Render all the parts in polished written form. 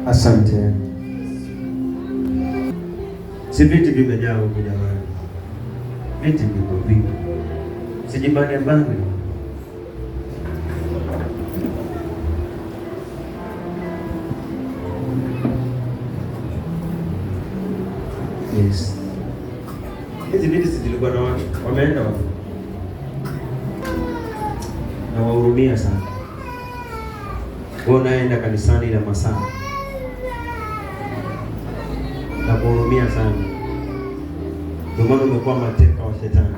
Asante. Si viti vimejaa huku jamani, viti viko vingi, sijibane bane. Yes, hizi viti zilikuwa na watu wameenda wapi? Na wahurumia sana wewe unaenda kanisani ila masaa na kuhurumia sana, ndio maana umekuwa mateka wa shetani.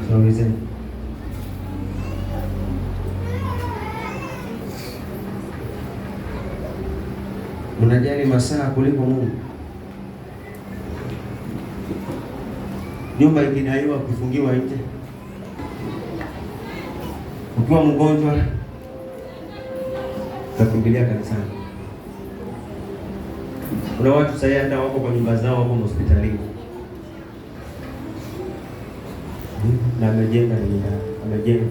Saulize unajali masaa kuliko Mungu. Nyumba ikidaiwa kufungiwa nje, ukiwa mgonjwa utakimbilia kanisani. Kuna watu sasa hata wako kwa nyumba zao, wako hospitalini na amejenga nyumba, amejenga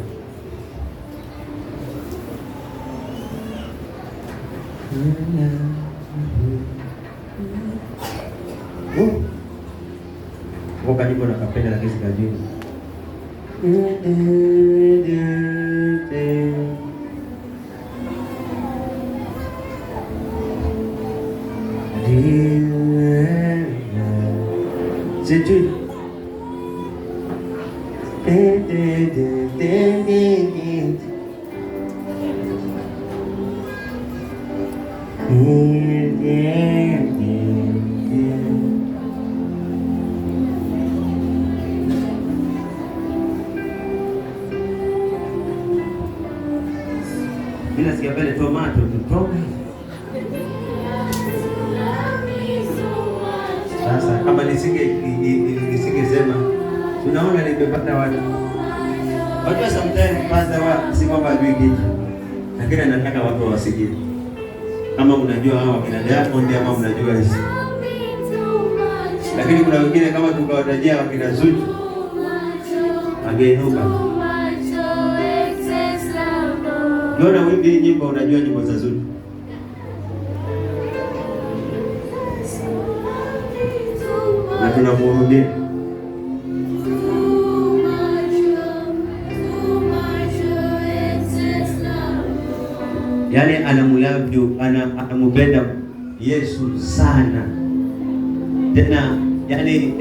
karibu na kapenda la kesi kajini. Sijui bila sikia pale tomato tutoka. Sasa kama nisingesema, tunaona nimepata watu. Wajua sometimes pastor si kwamba ajui kitu, lakini anataka watu wasikie. Kama unajua hawa kina Diamond ama unajua hizi. Lakini kuna wengine kama tukawatajia wakina Zuchu angeinuka. Unaona wimbi nyimbo, unajua nyimbo za Zuchu. Na tunamurudia. Yaani anamupenda Yesu sana. Tena yani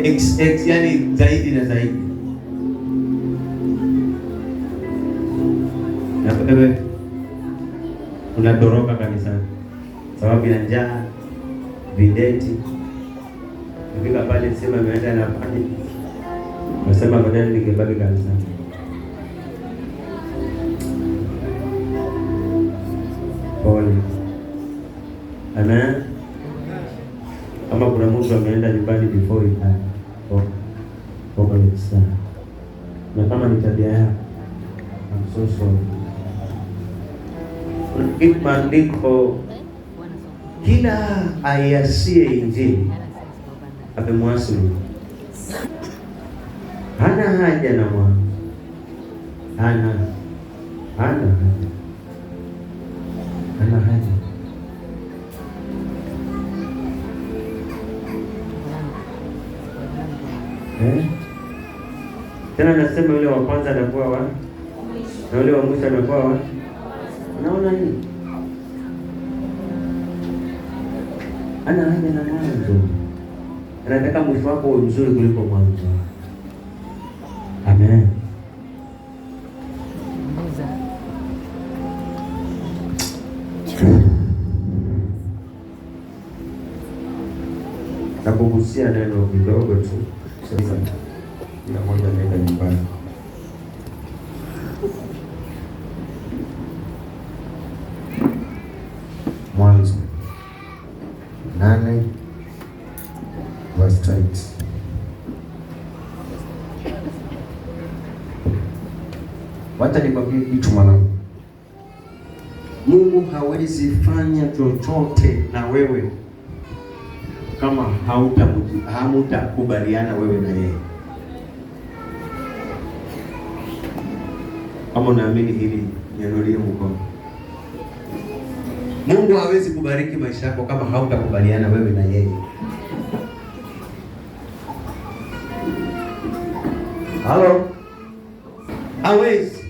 yani zaidi na zaidi. Na wewe unatoroka kanisani sababu ya njaa, videti. Ukifika pale sema ameenda na pani, nasema badala ningebaki kanisani. Pole. Amen. Kama kuna mtu ameenda nyumbani before you die, pole sana. Na kama ni tabia yako, I'm so sorry. Maandiko, kila ayasie Injili amemwasi Mungu. Hana haja na mwana, Hana haja. Tena nasema yule wa kwanza anakuwa wa na yule wa mwisho anakuwa wa. Unaona nini? Ana haja na mwanzo. Anataka mwisho wako uwe mzuri kuliko mwanzo. Amen. Nakugusia neno kidogo tu. Sasa kila mmoja anaenda nyumbani. Mwanzo 8 verse 8. Wacha nikwambie kitu mwanangu. Mungu hawezi fanya chochote na wewe kama hautakubaliana wewe na yeye. Kama unaamini hili neno lile mkono. Mungu hawezi kubariki maisha yako kama hautakubaliana wewe na yeye. Halo? Hawezi.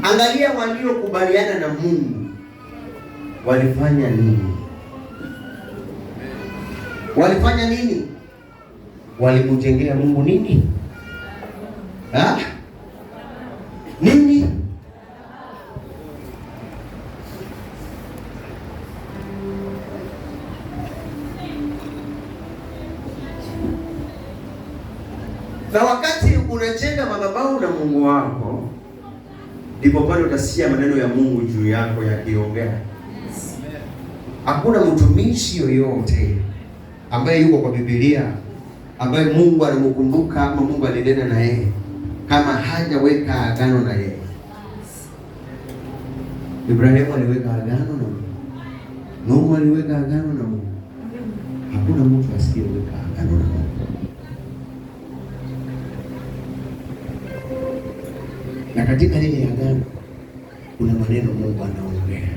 Angalia waliokubaliana na Mungu walifanya nini? Walifanya nini? Walimjengea Mungu nini? Nini? Na wakati unajenga madhabahu na Mungu wako, ndipo pale utasikia maneno ya Mungu juu yako yakiongea. Hakuna mtumishi yoyote ambaye yuko kwa Biblia ambaye Mungu alimkumbuka ama Mungu alinena na yeye kama hajaweka agano na yeye. Ibrahimu aliweka agano na Mungu. Nuhu aliweka agano na Mungu. Hakuna mtu asiyeweka agano na Mungu. Na katika lile agano kuna maneno Mungu anaongea.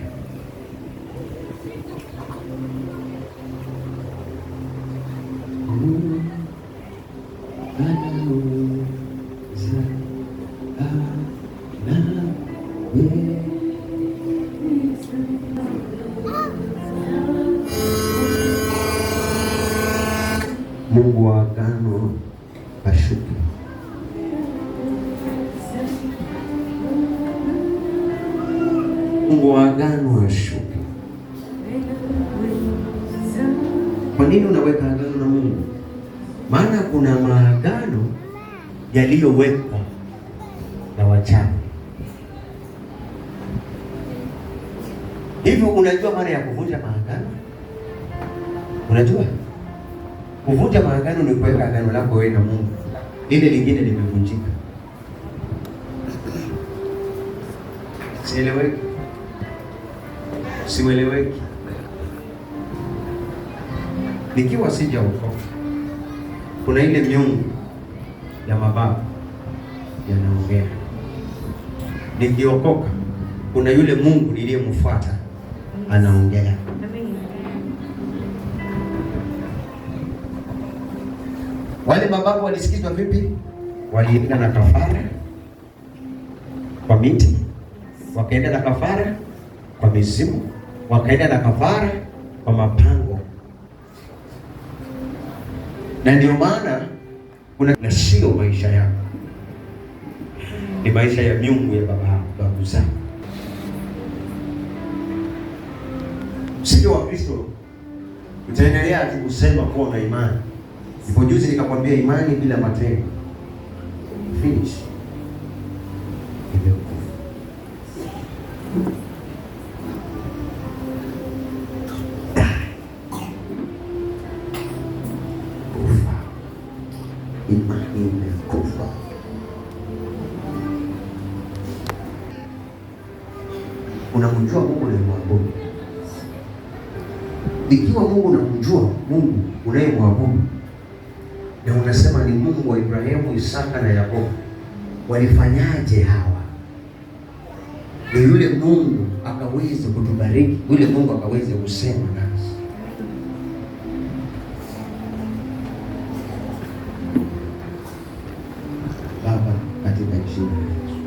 Mungu wa agano ashuke. Mungu wa agano ashuke. Kwa nini unaweka agano na Mungu? Maana kuna maagano yaliyowekwa na wachawi. Hivyo unajua maana ya kuvunja maagano? Unajua? Kuvunja maagano ni kuweka agano lako wewe na Mungu. Lile lingine limevunjika. Sieleweki. Sieleweki. Nikiwa sijaokoka, kuna ile miungu ya mababu yanaongea. Nikiokoka, kuna yule Mungu niliyemfuata anaongea. Wale mababu walisikizwa vipi? Walienda na kafara kwa miti, wakaenda na kafara kwa mizimu, wakaenda na kafara kwa mapango. Na ndio maana kuna sio maisha yako, ni maisha ya miungu ya babu zako. Sio wa Kristo utaendelea tu kusema kuwa na imani. Ipo juzi nikakwambia imani bila matendo finish. Imani imekufa. Unamjua Mungu unayemwabudu. Ikiwa Mungu unamjua Mungu unayemwabudu na unasema ni Mungu wa Ibrahimu, Isaka na Yakobo, walifanyaje hawa? Ni yule Mungu akaweze kutubariki, yule Mungu akaweze kusema nasi. Baba, katika jina la Yesu,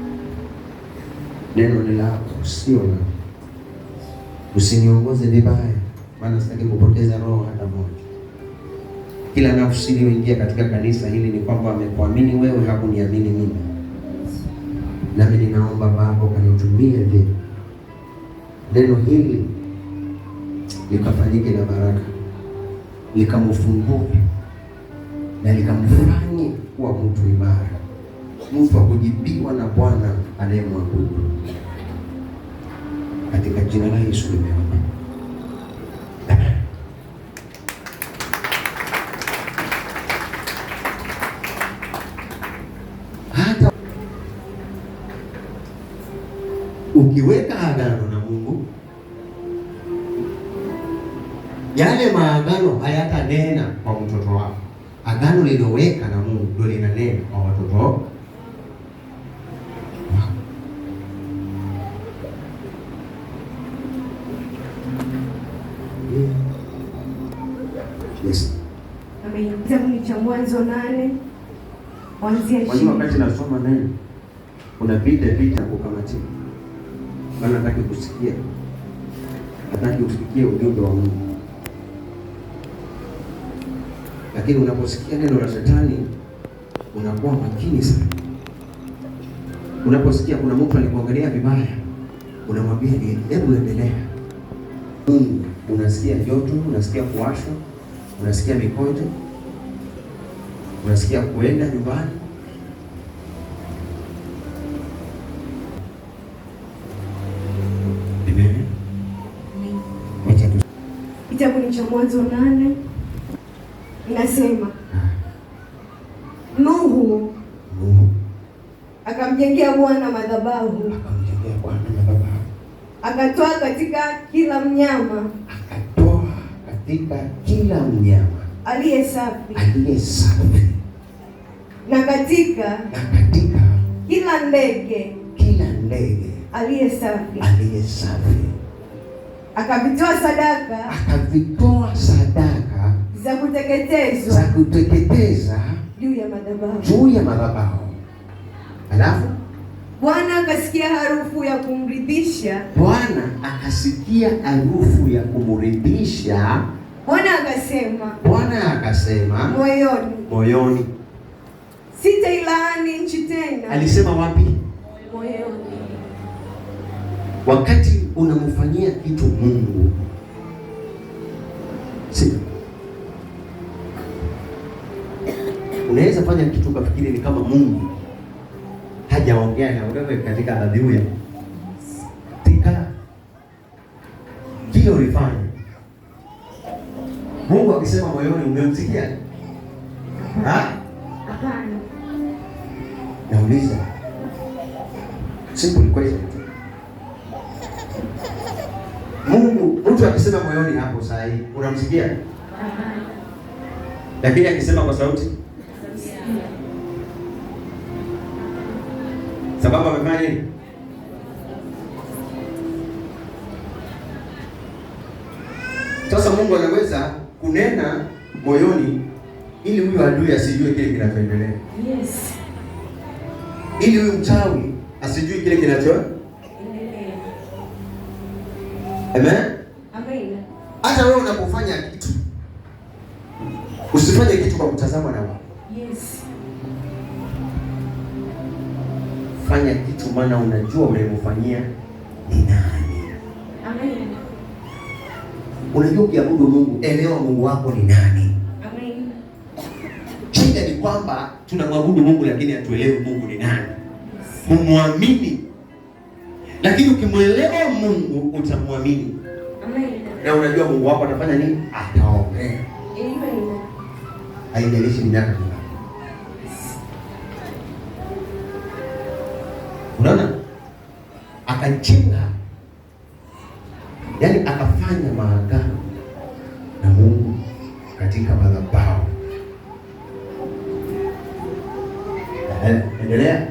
neno ni lako, sio la usiniongoze vibaya, maana sitaki kupoteza roho hata moja. Kila nafsi iliyoingia katika kanisa hili ni kwamba amekuamini wewe, hakuniamini mimi. Nami ninaomba Baba ukanitumie vyema, neno hili likafanyike na baraka, likamfungue na likamfanye kuwa mtu imara, mtu wa kujibiwa na Bwana anayemwabudu. Katika jina la Yesu nimeomba. Hata ukiweka agano na Mungu, yale maagano hayatanena kwa mtoto wako. Agano liloweka na Mungu ndio linanena kwa watoto wako. Yes. Amen. Kitabu cha Mwanzo 8 kuanzia 20. Wakati nasoma neno unapita kukamatia. Maana nataka kusikia. Nataka usikie ujumbe wa Mungu. Lakini unaposikia neno la shetani unakuwa makini sana. Unaposikia kuna mtu alikuangalia vibaya, unamwambia hebu endelea. Unasikia joto, unasikia kuwashwa, unasikia mikojo, unasikia kuenda nyumbani. Kitabu cha Mwanzo 8 inasema Nuhu akamjengea Bwana madhabahu, akatoa katika kila mnyama aliye safi, na katika kila ndege aliye safi, akavitoa sadaka za kuteketeza juu ya madhabahu. Alafu Bwana akasikia harufu ya kumridhisha. Bwana akasema moyoni, sitailaani nchi tena. Alisema wapi? Moyoni. Wakati unamfanyia kitu Mungu, unaweza fanya kitu ukafikiri ni kama Mungu hajaongea na wewe katika adhimu ya tika hiyo ulifanya. Mungu akisema moyoni, umemsikia? Hapana. Nauliza simple question. Mungu, mtu akisema moyoni hapo saa hii unamsikia? Lakini akisema kwa sauti, sababu amefanya nini? Sasa Mungu anaweza kunena moyoni ili huyu adui asijue kile kinachoendelea. Yes. Ili huyu mchawi asijue kile kinachoendelea. Amen. Amen. Hata wewe unapofanya kitu, usifanye kitu kwa kutazama na watu. Yes. Fanya kitu maana unajua unayemfanyia ni nani. Amen. Unajua ukiabudu Mungu, elewa Mungu wako ni nani. Amen. Shida ni kwamba tunamwabudu Mungu lakini hatuelewi Mungu ni nani. Kumwamini. Lakini ukimwelewa Mungu utamwamini. Amen. Na unajua Mungu wako atafanya nini? Ataongea. Amen. Haijalishi ni nani. Unaona? Akachenga. Yaani akafanya maagano na Mungu katika madhabahu. Endelea.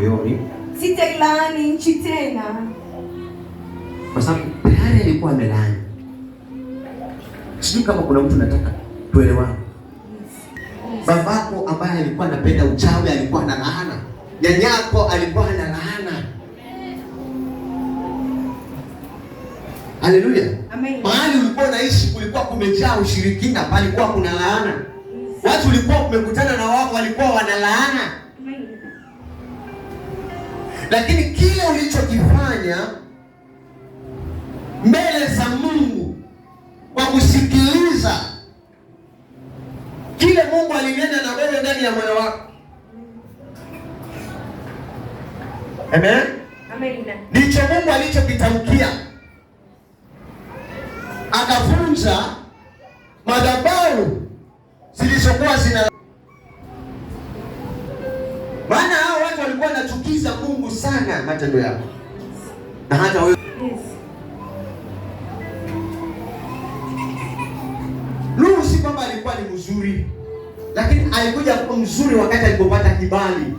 moyoni, sitailaani nchi tena, kwa sababu tayari alikuwa amelaani. Sijui kama kuna mtu nataka tuelewane. Babako ambaye alikuwa anapenda uchawi alikuwa na laana. Nyanyako alikuwa na laana. Haleluya. Amen. Mahali ulikuwa unaishi kulikuwa kumejaa ushirikina, palikuwa kuna laana. Watu ulikuwa kumekutana na wao walikuwa wana laana. Amen. Lakini kile ulichokifanya mbele za Mungu kwa kusikiliza kile Mungu alinena na wewe ndani ya moyo wako. Amen. Amen. Ndicho Mungu alichokitamkia. Akavunja madhabahu zilizokuwa zina, maana hao watu walikuwa wanachukiza Mungu sana matendo yao. Na hata wewe Nuhu si kwamba alikuwa ni mzuri, lakini alikuja kuwa mzuri wakati alipopata kibali.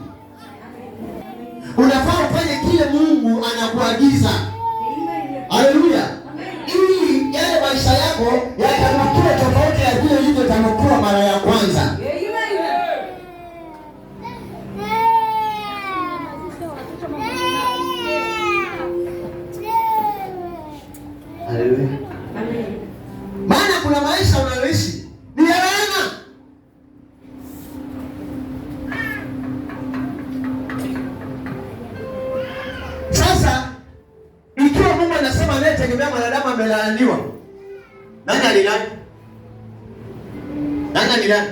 Unafaa ufanye kile Mungu anakuagiza. Haleluya. Ili yale maisha yako yatanukiwa tofauti ya vile ilivyotanukiwa mara ya kwanza. Haleluya. Maana kuna maisha unayoishi ni ya laana. Sasa ikiwa Mungu anasema anayetegemea mwanadamu amelaaniwa, nani alilani? Nani alilani?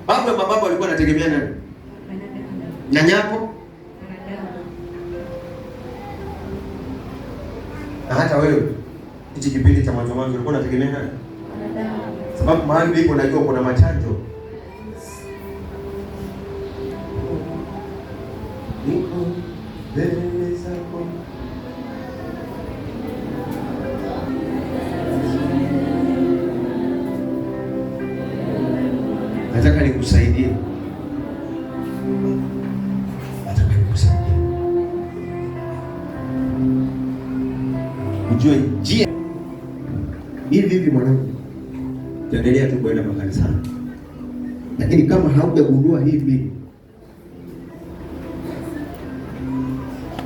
Babu na mababu walikuwa wanategemea nani? Nyanyako? Na hata wewe hichi kipindi cha mwanzo ulikuwa unategemea nani? Sababu mahali ulipo najua kuna machanjo. Niko mbele zako. Nataka nikusaidie. Nataka nikusaidie. Ujue njia. Hivi mwanangu. Tuendelea tu kwenda makanisani. Lakini kama haujagundua hivi,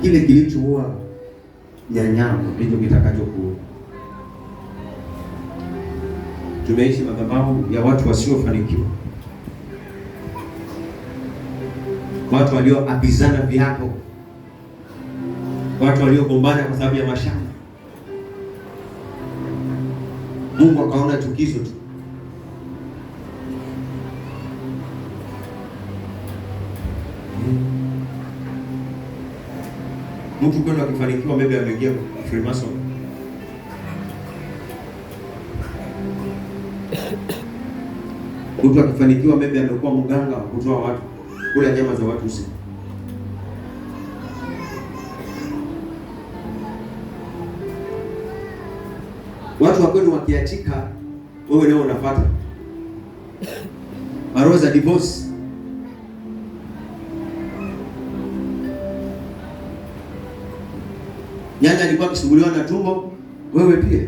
kile kilichoua nyanyako ndicho kitakachokuua. Tumeishi madhabahu ya watu wasiofanikiwa, watu walioabizana viapo, watu waliogombana kwa sababu ya mashamba. Mungu akaona chukizo tu. Mtu kwenda akifanikiwa maybe ameingia Freemason. Mtu akifanikiwa maybe amekuwa mganga kutoa watu kula nyama za watu usiku. Watu wa kwenu wakiachika, wewe leo unafuata barua za divorce. Nyanya alikuwa akisumbuliwa na tumbo, wewe pia.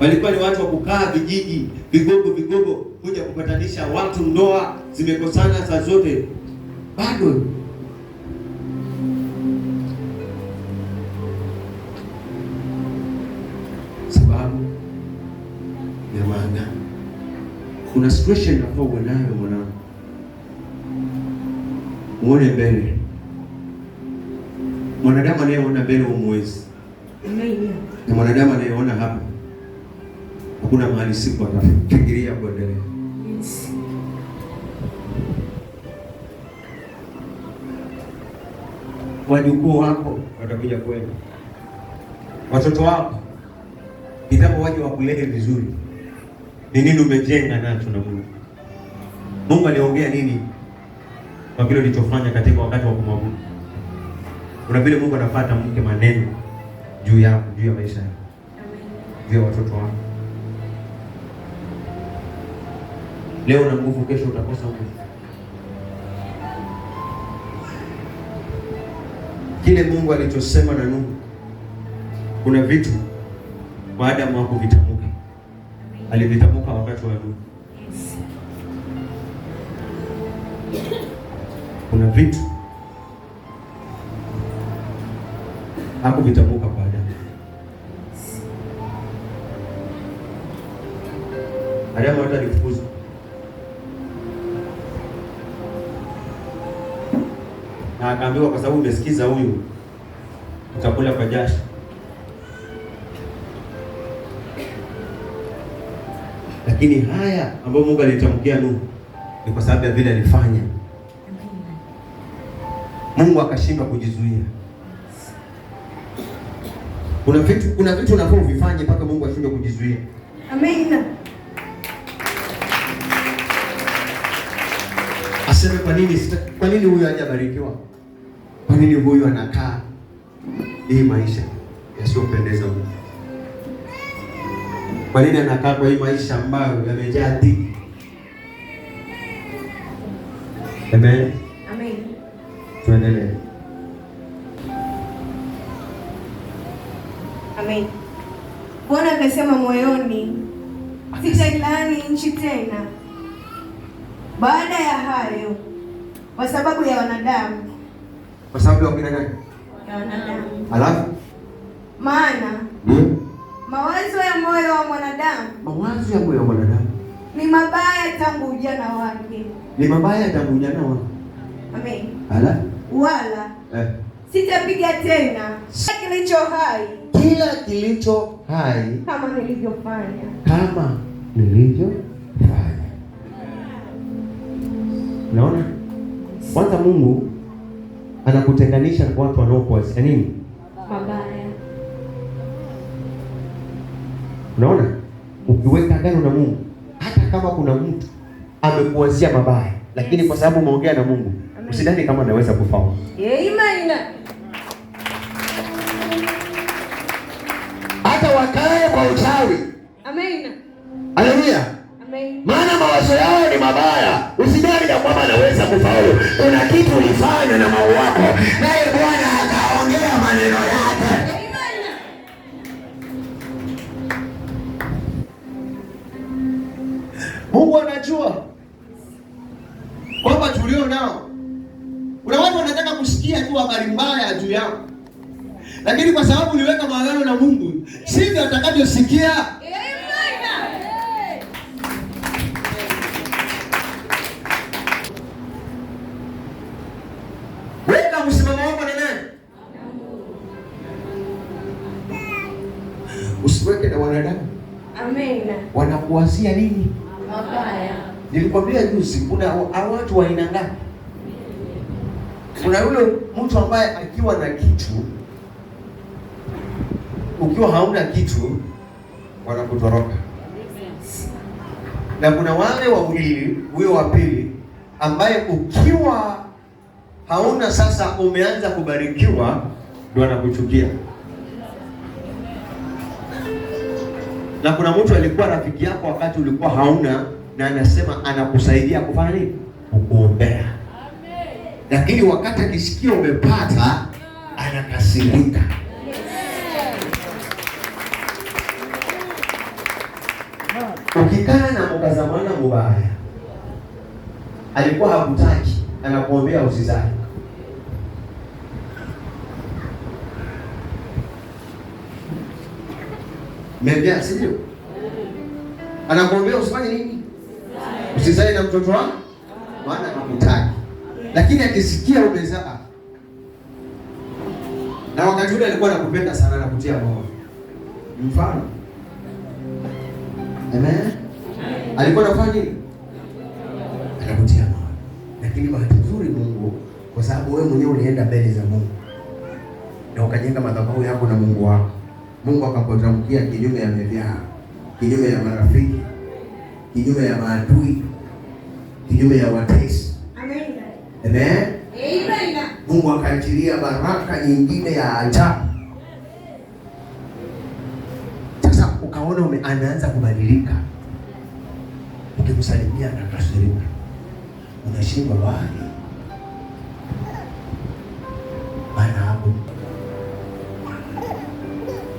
Walikuwa ni watu wa kukaa vijiji, vigogo kuja kupatanisha watu, ndoa zimekosana saa zote. Bado sababu ya maana kuna situation hapo unayo mwanangu. Muone mbele. Mwanadamu anayeona mbele umwezi. Na mwanadamu anayeona hapa hakuna mahali siku atafikiria kuendelea. Wajukuu wako watakuja kwenu, watoto wako kitabu waje wakulee vizuri. Ni nini umejenga nacho na Mungu? Mungu aliongea nini kwa kile ulichofanya katika wakati wa kumwabudu? Kuna vile Mungu anafuata mke maneno juu yako, juu ya maisha yako. vya watoto wako. Leo na nguvu, kesho utakosa nguvu. Kile Mungu alichosema na Nuhu, kuna vitu Adamu hakuvitamuka, alivitamuka wakati wa Nuhu. Kuna vitu hakuvitamuka kwa Adamu. Adamu hata alifukuzwa, na akaambiwa, kwa sababu umesikiza huyu utakula kwa jasho. Lakini haya ambayo Mungu alitamkia Nuhu ni kwa sababu ya vile alifanya. Mungu akashindwa kujizuia. Kuna vitu unafaa uvifanye mpaka Mungu ashindwe kujizuia. Amen. Aseme kwa nini huyu hajabarikiwa? Kwa nini huyu anakaa hii maisha yasiyopendeza Mungu? Kwa nini anakaa kwa hii maisha ambayo yamejaa dhiki? Amen. Amen. Tuendelee. Amen. Bwana akasema moyoni, sitailaani nchi tena baada ya hayo, kwa sababu ya wanadamu. Kwa sababu ya kina nani? Ya wanadamu. Alafu maana mawazo ya moyo wa mwanadamu, mawazo ya moyo wa mwanadamu ni mabaya tangu ujana wake. Ni mabaya tangu ujana wake. Amen. Wala sitapiga tena kilicho hai, kila kilicho hai kama nilivyofanya. Unaona? Kwanza Mungu anakutenganisha kwa watu wanaokuwazia nini? Mabaya. Unaona? Ukiweka agano na Mungu, hata kama kuna mtu amekuwazia mabaya, lakini kwa sababu umeongea na Mungu, usidhani kama anaweza kufaulu. Amen. Hata wakae kwa uchawi. Amen. Haleluya. Amen. Maana mawazo yao ni mabaya. Usidhani ya kwamba anaweza kufaulu. Kuna kitu ulifanya na moyo wako, naye Bwana akaongea maneno yake. Amen. Mungu anajua kwamba tulio nao, kuna watu wanataka kusikia tu habari mbaya juu yao, lakini kwa sababu uliweka maagano na Mungu, sivyo atakavyosikia. Weka msimamo wako na nani? Usiweke na wanadamu. Amen. Wanakuwazia nini? Mabaya. Nilikwambia juzi, kuna watu wa aina ngapi? Kuna yule mtu ambaye akiwa na kitu, ukiwa hauna kitu wanakutoroka. Na kuna wale wawili, huyo wa pili ambaye ukiwa hauna sasa umeanza kubarikiwa, ndio anakuchukia. Na kuna mtu alikuwa rafiki yako wakati ulikuwa hauna, na anasema anakusaidia kufanya nini? Kukuombea. Lakini wakati akisikia umepata, anakasirika. Ukikaa na mtazamana mubaya, alikuwa hakutaki, anakuombea usizae. Mbea, sivyo? Anakuombea usifanye nini? Usizae na mtoto wako, maana hakutaki. Lakini akisikia umezaa, na wakati ule alikuwa anakupenda sana na kutia moyo. Mfano. Amen. Alikuwa anafanya nini? Anakutia moyo. Lakini bahati nzuri Mungu, kwa sababu wewe mwenyewe ulienda mbele za Mungu na ukajenga madhabahu yako na Mungu wako, Mungu akakutamkia kinyume ya mevyaa, kinyume ya marafiki, kinyume ya maadui, kinyume ya watesi. Amen. Amen. Amen. Mungu akaachilia baraka nyingine ya ajabu. Sasa ukaona anaanza kubadilika, ukimsalimia na kasirika, unashindwa wapi? Maana hapo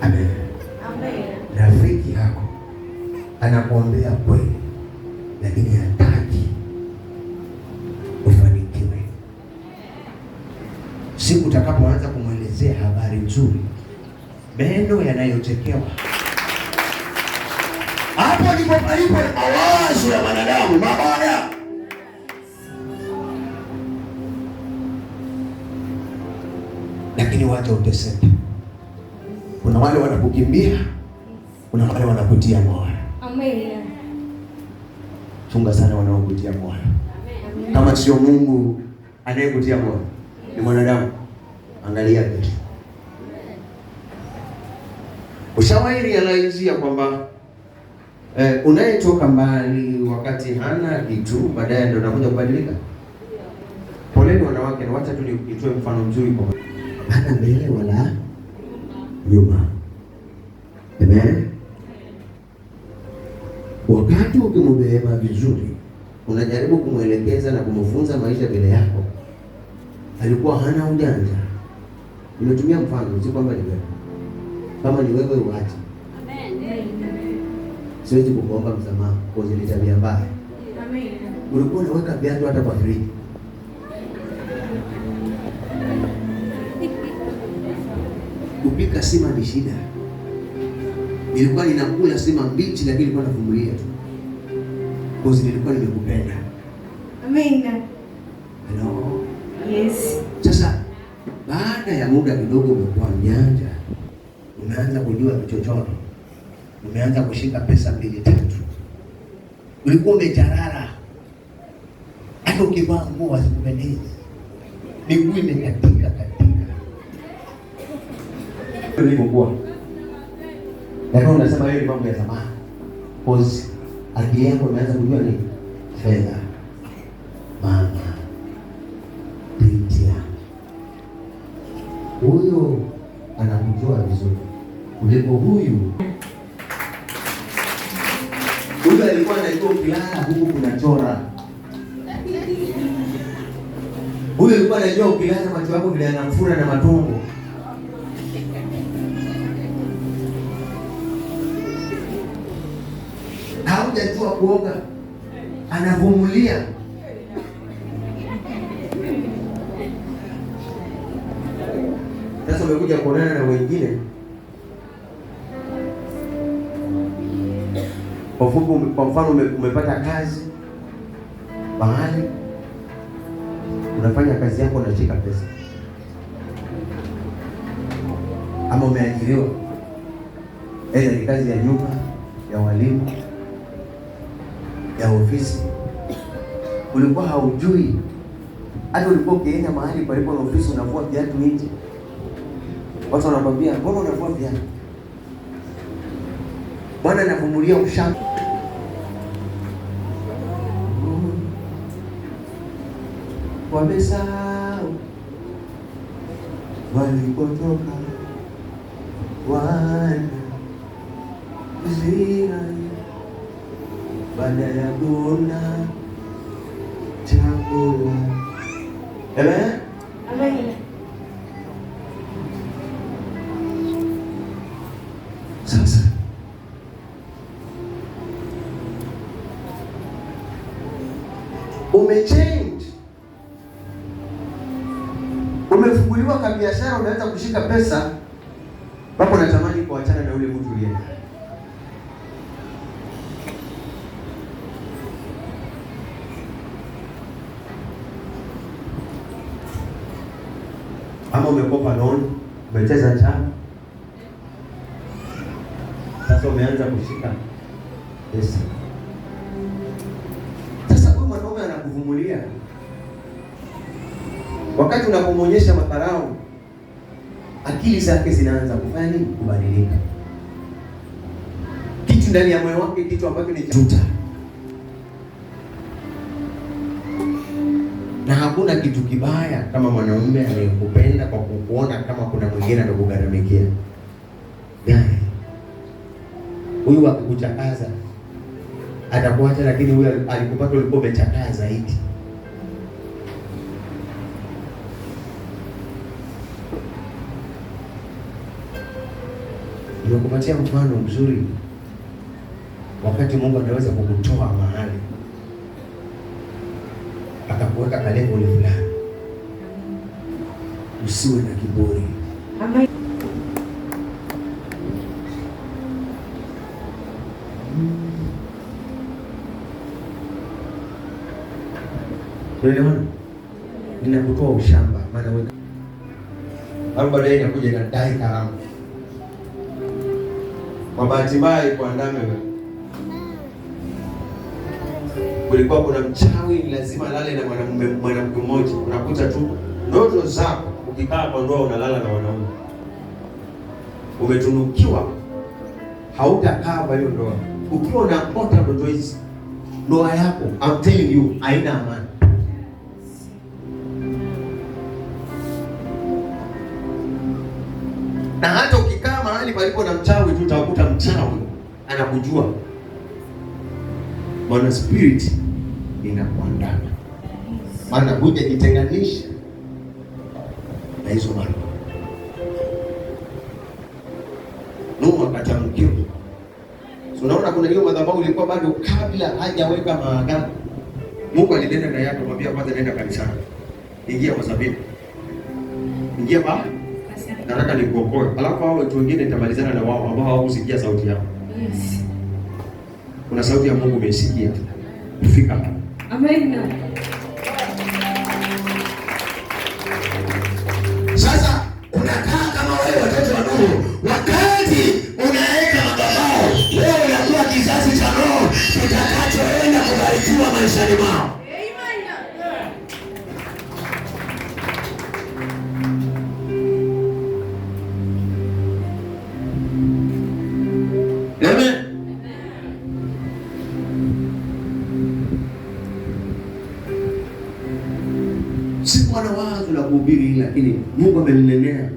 amen. Rafiki yako anakuombea kweli, lakini hataki ufanikiwe. Siku utakapoanza kumwelezea habari nzuri, meno yanayochekewa, hapo ndipo palipo mawazo ya wanadamu mabaya. Lakini wacha uteseke. Kuna wale wanakukimbia, kuna wale wanakutia moyo. Amen. Chunga sana wanaokutia moyo. Amen. Kama sio Mungu anayekutia moyo, ni mwanadamu. Angalia kesho. Ushawahi realize kwamba unayetoka mbali wakati hana kitu, baadaye ndio anakuja kubadilika? Poleni wanawake, na wacha tu nitoe mfano mzuri kwa hana mbele wala nyuma. Amen. Wakati ukimubeba vizuri, unajaribu kumwelekeza na kumfunza maisha mbele yako, alikuwa hana ujanja. Nimetumia mfano, si kwamba ni wewe. Kama ni wewe uache. Amen. Siwezi kukuomba msamaha kwa zile tabia mbaya. Amen. Ulikuwa unaweka viatu hata kwa friji. Kupika sima ni shida. Nilikuwa ninakula sima mbichi, lakini nilikuwa navumilia tu. Kwa sababu nilikuwa nimekupenda. Amen. Hello. Yes. Sasa baada ya muda kidogo umekuwa mjanja. Umeanza kujua vichochoro. Umeanza kushika pesa 2-3. Ulikuwa umejarara. Hata ukivaa nguo hazikupendezi. Miguu imekatika. Ulivyokuwa. Lakini unasema wewe ni mambo ya zamani. Pause. Akili yako imeanza kujua ni fedha. Mama. Binti yangu. Huyo anakujua vizuri kuliko huyu. Huyu alikuwa anajua ukilala huku kuna chora. Huyu alikuwa anajua ukilala macho yako vile yanafura na matumbo. Haujajua kuoga, anavumilia. Sasa umekuja kuonana na wengine. Kwa mfano umepata kazi mahali, unafanya kazi yako, unashika pesa, ama umeajiriwa, ni kazi ya nyumba, ya walimu, ya ofisi. Ulikuwa haujui, hata ulikuwa ukienda mahali palipo na ofisi unavua viatu nje. Watu wanakwambia, mbona unavua viatu? Bwana anavumilia ushamba. Wamesahau walipotoka wana Israeli, baada ya kuona chakula. Amen. Amen. Sasa umechange, umefunguliwa kwa biashara, umeanza kushika pesa, bado unatamani kuachana na yule mtu uliyeenda. Ama umekopa loan, umecheza chama, sasa umeanza kushika pesa. Sasa huyu mwanaume anakuvumilia. Wakati unapomonyesha madharau, akili zake zinaanza kufanya nini? Kubadilika. Kitu ndani ya moyo wake, kitu ambacho ni juta. Na hakuna kitu kibaya kama mwanaume anayekupenda kwa kukuona kama kuna mwingine anakugharamikia. Gani? Huyu akikuchakaza atakuacha, lakini huyu alikupata ulikuwa umechakaa zaidi. Nimekupatia mfano mzuri, wakati Mungu anaweza kukutoa mahali akakuweka kalengo fulani. Usiwe na kiburi. Amen. Unaelewana? Ninakutoa ushamba, maana wewe au baadaye inakuja inadai karamu. Kwa bahati mbaya ikuandame wewe. Kulikuwa kuna mchawi, ni lazima alale na mwanamke mmoja. Unakuta tu ndoto zako ukikaa kwa ndoa unalala na wanaume. Umetunukiwa, hautakaa kwa hiyo ndoa. Ukiwa unaota ndoto hizi, ndoa yako, I'm telling you, haina amani. Na hata ukikaa mahali palipo na mchawi tu utakuta mchawi anakujua. Maana spirit inakuandana. Maana huja jitenganisha na hizo mambo. Nuhu akatamkiwa. So unaona kuna hiyo madhabahu ilikuwa bado kabla hajaweka maagano. Mungu alinena na yeye akamwambia kwanza nenda kanisani. Ingia masabibu. Ingia ba? Nataka nikuokoe. Alafu hao watu wengine nitamalizana na wao ambao hawakusikia sauti yao. Yes. Kuna sauti ya Mungu umesikia. Fika hapa. Amen. Sasa unakaa kama wewe watoto wa Nuhu, wakati unaweka madhabahu, wewe unakuwa kizazi cha Nuhu kitakachoenda kubarikiwa maishani mwao. Amen. Sikuwa na wazo la kuhubiri, lakini Mungu ameninenea.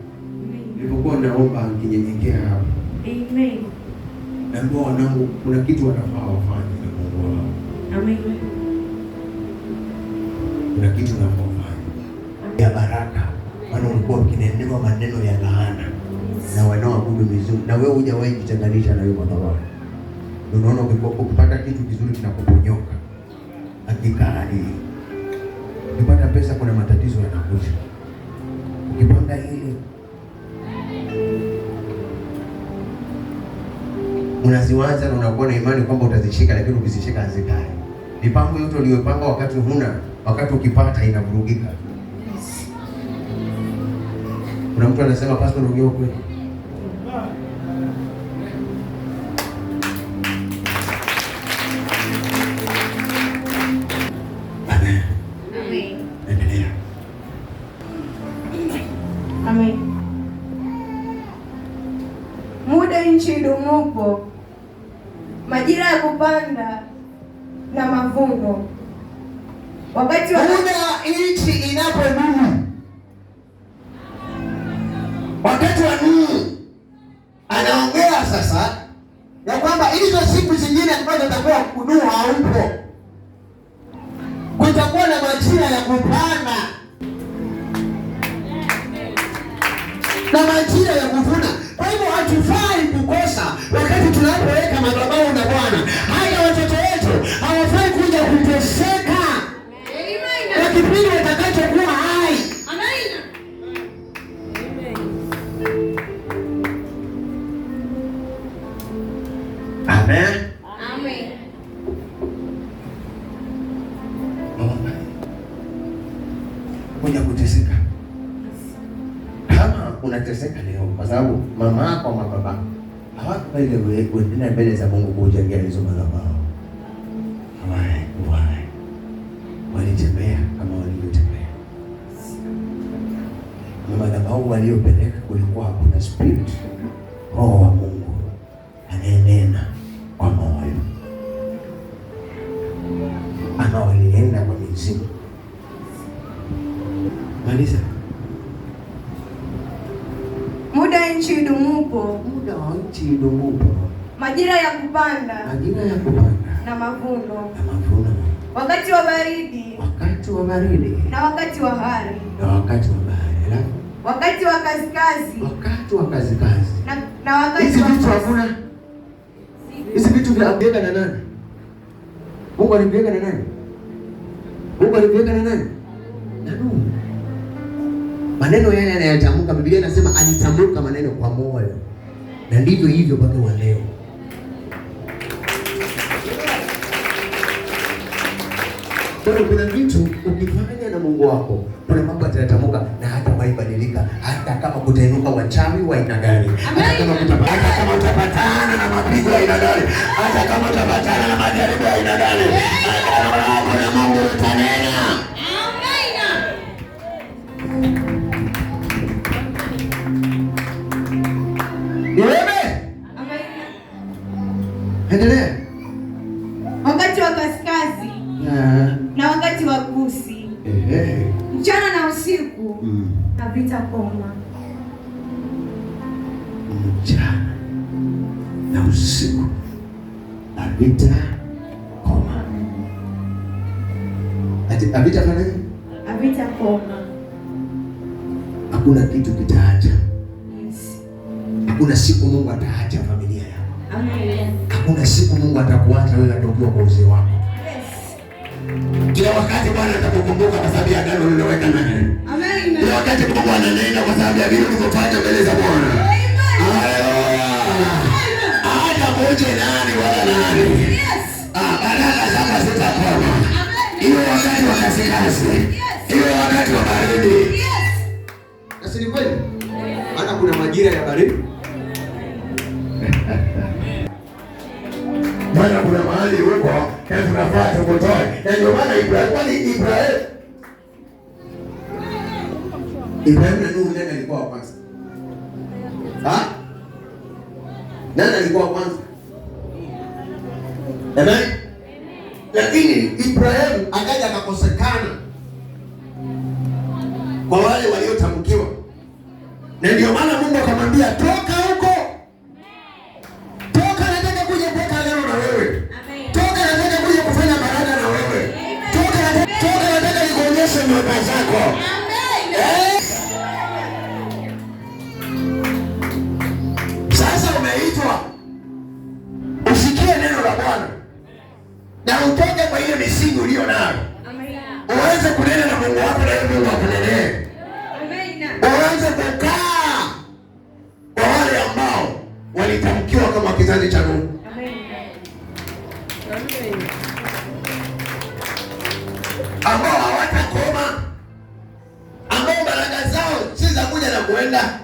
Nilipokuwa naomba nikinyenyekea hapo. Amen. Naambia wanangu kuna kitu wanafaa wafanye na Mungu wao. Amen. Kuna kitu wanafaa wafanye ya baraka. Maana ulikuwa ukinenewa maneno ya laana na wanaoabudu mizimu, na wewe hujawahi kutenganisha na hiyo madhabahu. Unaona ukipata kitu kizuri kinakuponyoka. Hakika hii. Ukipata pesa kuna matatizo yanakuja. Ukipanga ile unaziwaza na unakuwa na imani kwamba utazishika, lakini ukizishika hazikai. Mipango yote uliyopanga wakati huna, wakati ukipata inavurugika. Kuna mtu anasema pastor ongea kweli. Amen. Muda nchi idumupo, majira ya kupanda na mavuno. Wakati wa muda nchi inapodumu, wakati wa Nuhu anaongea sasa ya kwamba hizo siku zingine ambazo zitakuwa kudumu haupo, kutakuwa na majira ya kupanda na majira ya kuvuna. Kwa hivyo hatufai kukosa wakati tunapoweka madhabahu na Bwana. Haya watoto wetu hawafai kuja kuteseka kwa kipindi watakachokuwa hai. Amen. Amen. Kuja kuteseka. Kama unateseka leo kwa sababu mama yako au baba hawako ile kuendelea mbele za Mungu kujengea hizo madhabahu. Why? Walitembea kama walivyotembea. Na madhabahu waliopeleka kulikuwa hakuna spirit. Roho wa Mungu anenena kwa moyo. Ama walienda kwa mizimu. Maliza. Muda nchi idumupo, Muda wa nchi idumupo, majira ya kupanda na mavuno, wakati wa baridi na wakati wa hari, wakati wa kazi na wakati wa kuvuna. Hizi vitu vinaviweka na nani? Mungu aliviweka na nani? Na Nuhu. Maneno yale anayatamka, Biblia inasema alitamka maneno kwa moyo, na ndivyo hivyo mpaka wa leo. Kwa kuna vitu ukifanya na Mungu wako, kuna mambo atayatamka na hata haibadilika, hata kama kutainuka wachawi wa aina gani, hata kama utapatana na mapigo ya aina gani, hata kama utapatana na majaribu ya aina gani, kuna Mungu utanena. Endelea. Wakati wa kaskazi na wakati wa kusi, mchana na usiku, havitakoma. Mchana na usiku havitakoma. Havitakoma. Hakuna kitu kitaacha. Hakuna siku Mungu ataacha familia yako. Amen. Hakuna siku Mungu atakuacha wewe atokiwa kwa uzee wako. Kila wakati Bwana atakukumbuka kwa sababu ya agano uliloweka naye. Amen. Kila wakati Mungu ananena kwa sababu ya vile ulivyofanya mbele za Bwana. Haleluya. Hata moja nani wala nani. Yes. Baraka zako zitakoma. Hiyo wakati wa kasikasi. Hiyo wakati wa baridi. Yes. Kasi ni kweli? Hata kuna majira ya baridi. Maana kuna mahali uko na tunafaa tukutoe. Na ndio maana Ibrahim na Nuhu nani alikuwa wa kwanza? Nani alikuwa wa kwanza? Amen. Lakini Ibrahim akaja akakosekana kwa wale waliotamkiwa. Na ndio maana Mungu akamwambia toka huko. Toka nataka kuja kuweka leo na wewe. Toka nataka kuja kufanya baraka na wewe. Toka nataka nikuonyeshe nyota zako. Sasa umeitwa usikie neno la Bwana na utoke kwa ile misingi uliyo nayo. Uweze kunena na Mungu wako na yeye Mungu akunenee. Uweze kukaa kwa wale ambao walitamkiwa kama kizazi cha Nuhu. Ambao hawatakoma, ambao baraka zao si za kuja na kuenda,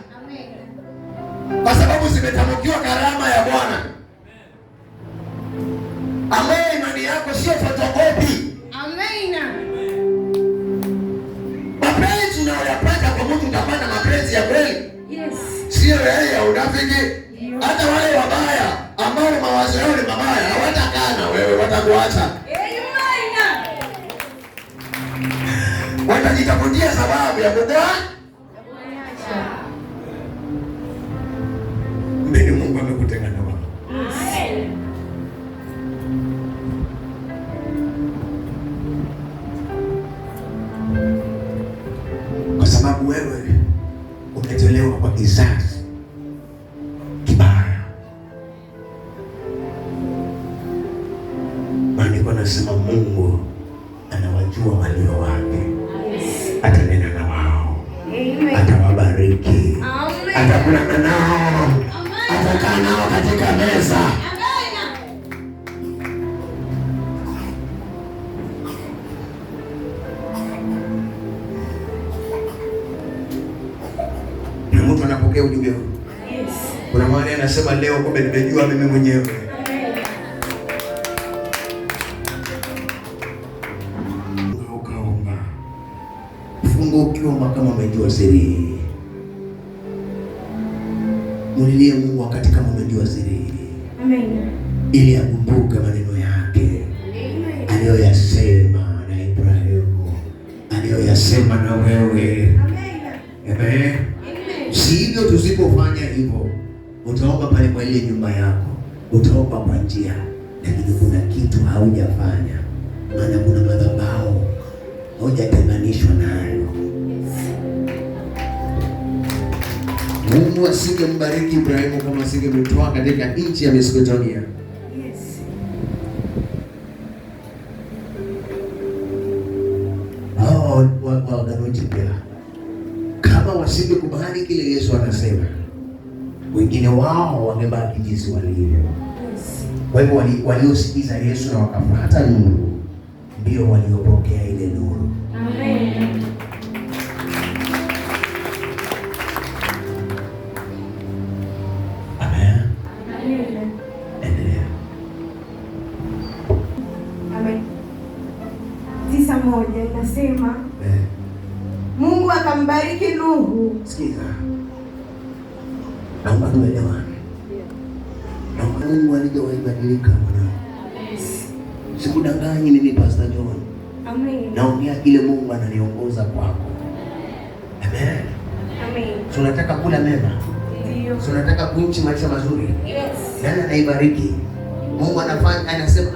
kwa sababu zimetamkiwa karama ya Bwana, ambao imani yako sio fotokopi. Mapenzi unayoyapata kwa mtu utapata mapenzi ya kweli. Sio yeye ya unafiki. Hata wale wabaya ambao mawazo yao ni mabaya hawatakaa na wewe, watakuacha. Watajitafutia sababu ya kukuacha. Mbele Mungu amekutenga na wao. Kwa sababu wewe umetolewa kwa kizazi kibaya. Maandiko nasema Mungu anawajua walio wake. Atanena na wao. Atawabariki. Atakula nao. Atakaa nao katika meza. Na mtu anapokea ujumbe huu. Kuna mahali anasema leo kumbe nimejua mimi mwenyewe. Fungo ukiomba kama umejua siri. Mulilie Mungu wakati kama umejua siri. Amen. Ili akumbuke maneno yake. Aliyoyasema na Ibrahimu. Aliyoyasema na wewe. Amen. Si hivyo tusipofanya hivyo, utaomba pale kwa ile nyumba yako. utaomba kwa njia, lakini kuna kitu haujafanya, maana kuna madhabahu hujatenganishwa nayo. Mungu asingembariki Ibrahimu kama asingemtoa katika nchi ya Mesopotamia. Agano Jipya kama wasingekubali kile Yesu anasema, wengine wao wangebaki jinsi walivyo. Kwa hivyo waliosikiza Yesu na wakafuata nuru ndio waliopokea ile nuru. Amen. Amen. Amen. Endelea. Amen. 9:1 inasema Mungu akambariki Nuhu. Sikiza. Naomba tuelewane. Naomba Mungu alijawaibadilika mwanangu. Sikudanganyi mimi Pastor John. Amen. Naongea kile Mungu ananiongoza kwako. Amen. Amen. Tunataka kula mema. Ndio. Tunataka kuishi maisha mazuri. Yes. Nani anaibariki? Mungu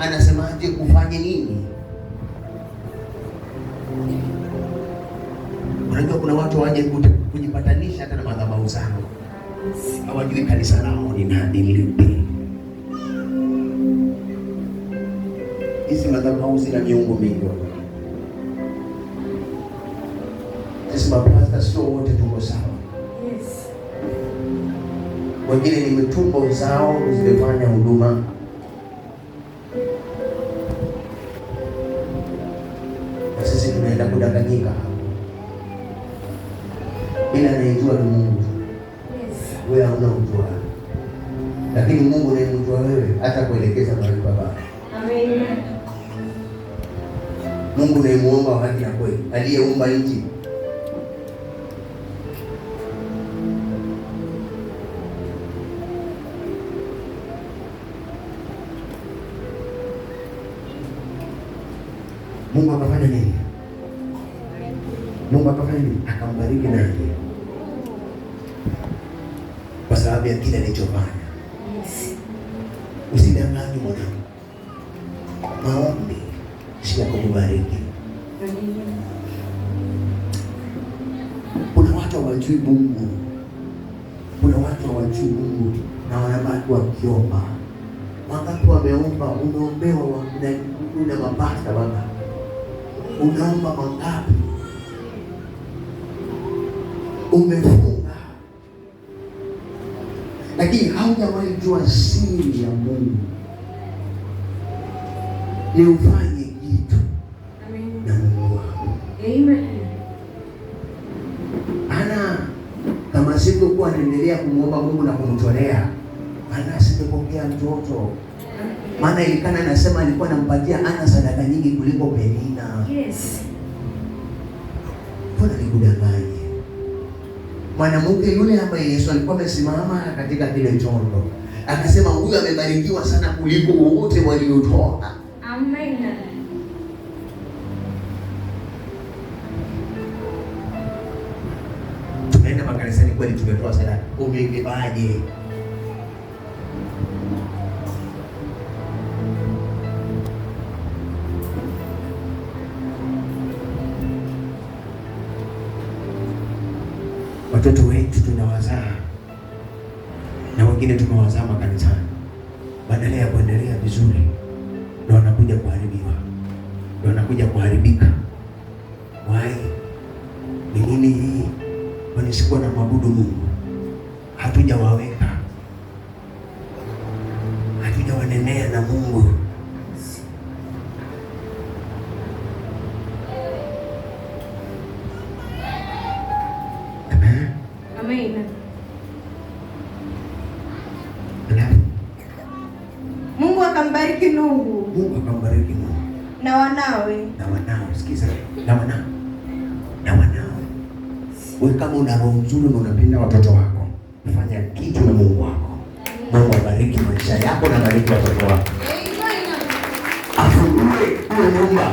anasemaje kufanye nini? Unajua kuna watu waje kujipatanisha hata na madhabahu zao. Hawajui kanisa lao ni nani lipi. Hizi madhabahu zina miungu mingi. Sisi mapasta sio wote tuko sawa. Yes. Wengine ni mitumbo zao zimefanya huduma. Na sisi tunaenda kudanganyika. Bila anayejua ni Mungu. Yes. Wewe hauna ujua. Lakini Mungu anayemjua wewe hata kuelekeza mahali pabaya. Amen. Mungu unayemuomba wa haki na kweli, aliyeumba nchi. Mungu akafanya nini? Mungu akafanya nini? Akambariki nani? Kwa sababu ya kile alichofanya. Usidanganywe mwanangu. Maombi sio kukubariki. Kuna watu hawajui Mungu. Kuna watu hawajui Mungu na wanabaki wakiomba. Wangapi wameomba, umeombewa una mapasta baba. Unaomba mangapi? Umefunga. Lakini haujawahi jua siri ya Mungu. Ni ufanye kitu na Mungu wako. Amen. Ana kama singekuwa anaendelea kumuomba Mungu na kumtolea, ana asingepokea mtoto. Maana ilikana anasema alikuwa anampatia Ana sadaka nyingi kuliko Penina. Yes. Mbona nikudanganye? Mwanamke yule ambaye Yesu alikuwa amesimama katika kile chondo, akasema huyu amebarikiwa sana kuliko wote waliotoka. Amen. Tumeenda makanisani kweli, tumetoa sadaka. Umegebaje? Watoto wetu tunawazaa na wengine tumewazaa makanisani, badala ya kuendelea vizuri ndio wanakuja kuharibiwa, ndio wanakuja kuharibika. Why? Ni nini hii? Wanasikuwa na mabudu Mungu, hatujawaweka, hatujawanenea na Mungu. Amen. Mungu akambariki Nuhu. Mungu akambariki Nuhu na wanawe. Na wanawe, sikiza, na wanawe. Na wanawe. Wewe kama una roho nzuri na unapenda watoto wako, fanya kitu na Mungu wako. Mungu abariki maisha yako na bariki watoto wako. Amen. Afungue kwa nyumba.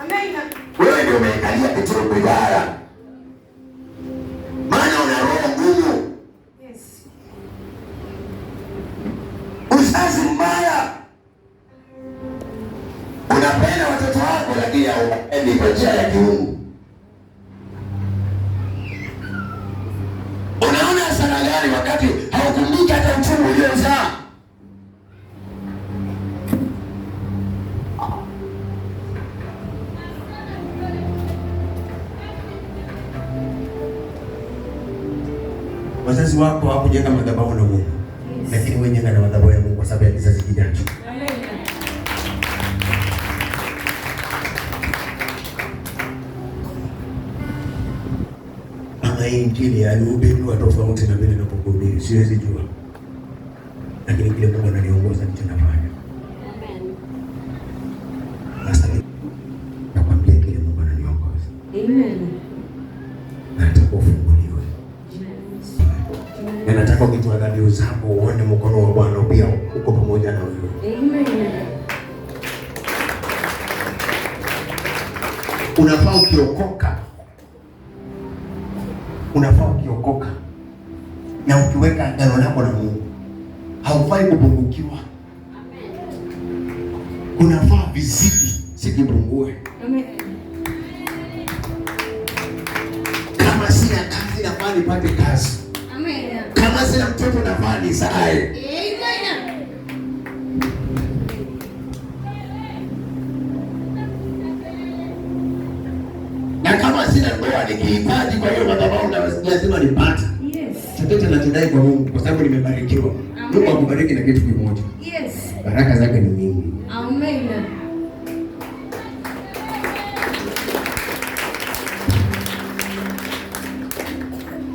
Amen. Wewe ndio umekalia kitu kibaya. Maana una roho ngumu. Yes. Uzazi mbaya. lakini hauendi kwa njia ya kiungu. Unaona hasara gani wakati haukumbuki hata uchungu uliozaa? Wazazi wako hawakujenga madhabahu na Mungu, lakini wewe jenga na madhabahu ya Mungu kwa sababu ya kizazi kijacho. Ama injili alihubiriwa tofauti na vile ninapokuhubiri, siwezi jua, lakini kile Mungu ananiongoza ndicho nafanya. Sasa nakwambia kile Mungu ananiongoza. Amen. Nataka ufunguliwe. Na nataka ukitoa dhabihu zako uone mkono wa Bwana pia uko pamoja na wewe. Amen. Unafaa ukiokoka na ukiweka agano lako na Mungu, haufai kupungukiwa. Unafaa vizidi, sikipungue. Kama sina kazi nafaa nipate kazi. Kama sina mtoto nafaa nizae. Na kama sina ndoa nikihitaji kwa hiyo madhabahu lazima nipate. Chochote nachodai kwa Mungu kwa sababu nimebarikiwa. Mungu akubariki na kitu kimoja. Baraka zake ni nyingi. Amen.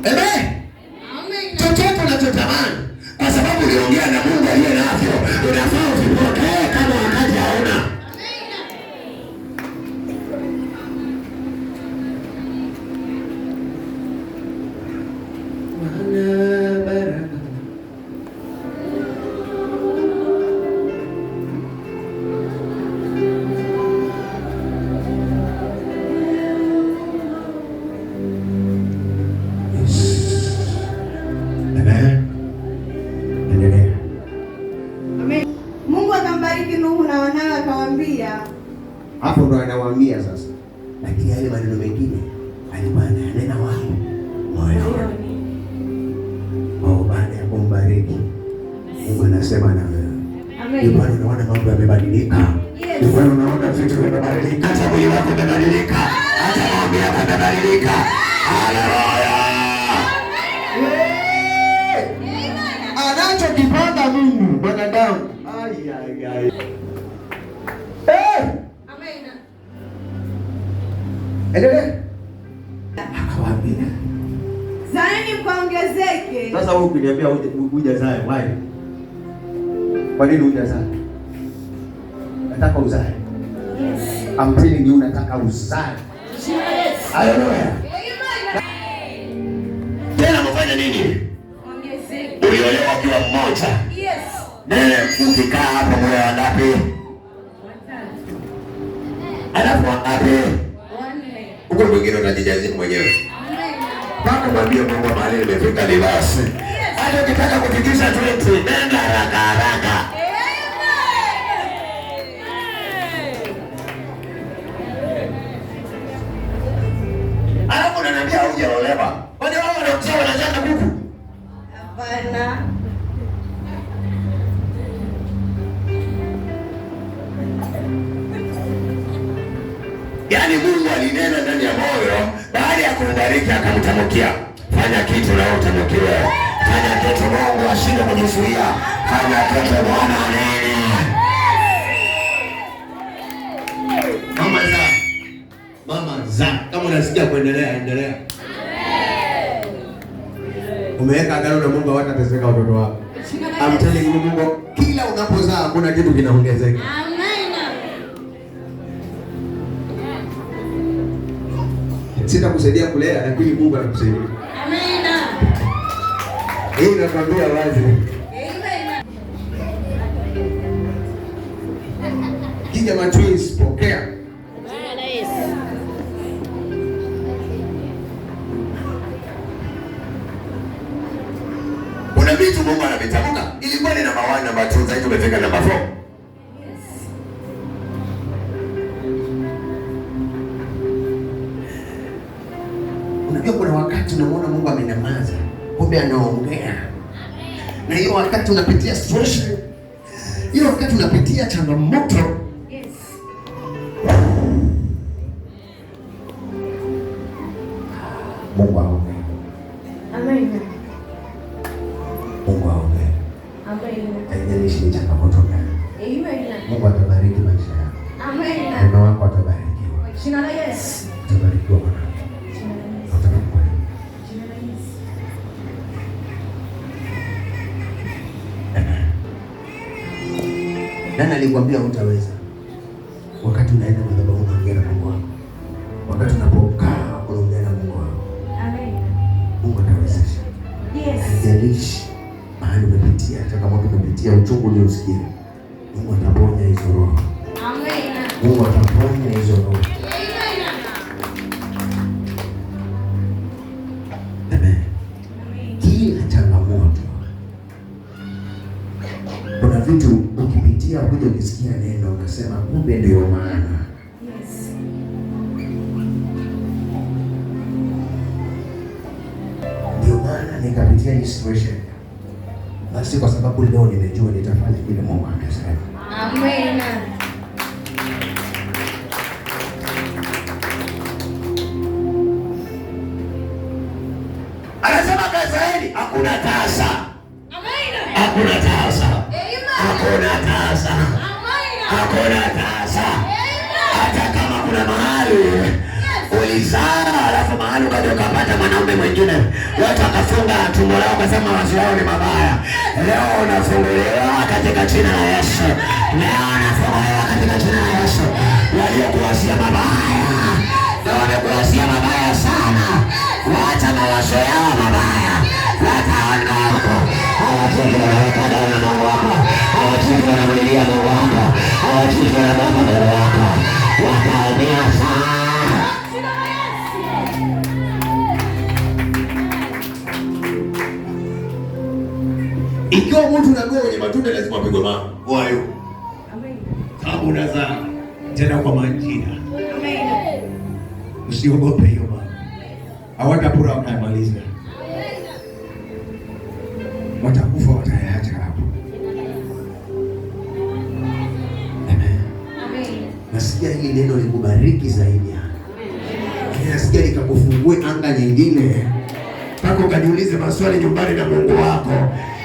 Amen. Chochote unachotamani kwa sababu uliongea na Mungu aliye navyo, unafaa usipokee kama wakati hauna. Hapo ndo anawaambia sasa, lakini yale maneno mengine alikuwa ananena wapi? Moyoni. Baada ya kumbariki Mungu anasema na wewe. Amen. Bwana, unaona mambo yamebadilika. Yes. Bwana, unaona vitu vimebadilika. Hata mwili wako umebadilika. Hata mambo yako yamebadilika. Haleluya. Anachokipanga Mungu mwanadamu. Ai. Endelea. Akawaambia, zaeni mkaongezeke. Sasa wewe ukiniambia hujazae, why? Kwa nini hujazae? Nataka uzae. Yes. I'm telling you, unataka uzae. Yes. Haleluya. Tena mfanye nini? Ongezeke. Uliolewa ukiwa mmoja. Yes. Nene ukikaa hapo moyo wangapi? Watatu. Alafu wangapi? Huko mwingine unajijazi mwenyewe. Bado mwambie Mungu mahali nimefika ni basi. Hata ukitaka kufikisha 20 nenda haraka. Alafu unaniambia hujaolewa. Kwani wao wanakuja wanachana kuku? Hapana. Yaani Mungu alinena ndani ya moyo baada ya kumbariki akamtamkia, fanya kitu na utamukiwe. Fanya kitu Mungu ashinde kujizuia. Fanya kitu Bwana nini? Mama za. Kama unasikia kuendelea, endelea. Umeweka agano na Mungu, hawatateseka watoto wako. I'm telling you, Mungu kila unapozaa kuna kitu kinaongezeka. Sitakusaidia kulea lakini Mungu anakusaidia. Amina. Hii nakwambia wazi. Amen. Kija matwins pokea. Kuna vitu Mungu anavitamka. Ilikuwa ni namba 1, namba 2, sasa tumefika namba 4. wakati unaona Mungu amenamaza, kumbe anaongea. Na hiyo wakati unapitia stress, hiyo wakati unapitia changamoto, yes, Mungu aongee. Amen. Mungu aongee. Amen. Haijalishi ni changamoto gani. Amen. Mungu atabariki maisha yako. Amen. Mume wako atabarikiwa. Jina la Yesu. Atabarikiwa mwanangu. Jina la Yesu. Atabarikiwa. Jina la Yesu. Nani alikwambia hutaweza? Wakati unaenda madhabahuni unaongea na Mungu wako. Wakati unapokaa unaongea na Mungu wako. Amen. Mungu atawezesha. Yes. Haijalishi mahali umepitia, changamoto umepitia, uchungu uliosikia, Mungu ataponya hizo roho. Amen. Mungu ataponya hizo roho. Amen. Kila changamoto, kuna vitu ukipitia kuja ukisikia neno ukasema kumbe ndio maana. Yes. Ndio maana nikapitia hii situation. Basi kwa sababu leo nimejua nitafanya vile Mungu amesema. Amen. Anasema kazaeni, hakuna tasa. Amen. Hakuna tasa. Amen. Hakuna tasa. Amen. Hakuna tasa. Hata kama kuna mahali ulizaa alafu mahali ukaja ukapata mwanaume mwingine, watu wakafunga tumbo lao kasema wazo yao ni mabaya. Leo unafunguliwa katika jina la Yesu. Leo unafunguliwa katika jina la Yesu. Waliokuwasia mabaya na wamekuwasia mabaya sana, wacha mawazo yao mabaya. Wataondoka. Hawatiki wanaweka dawa na Mungu wako. Hawatiki wanamlilia Mungu wako. Hawatiki wanababa mbele wako. Wataumia sana. Ikiwa mtu unagoa kwenye matunda lazima apigwe mawe. Amen. Kama unazaa tena kwa majina. Amen. Usiogope hiyo mawe. Hawatapura wakamaliza. Watakufa watayaacha hapo. Amen. Amen. Nasikia hili neno likubariki zaidi. Nasikia likakufungue anga nyingine. Mpaka ukaniulize maswali nyumbani na Mungu wako.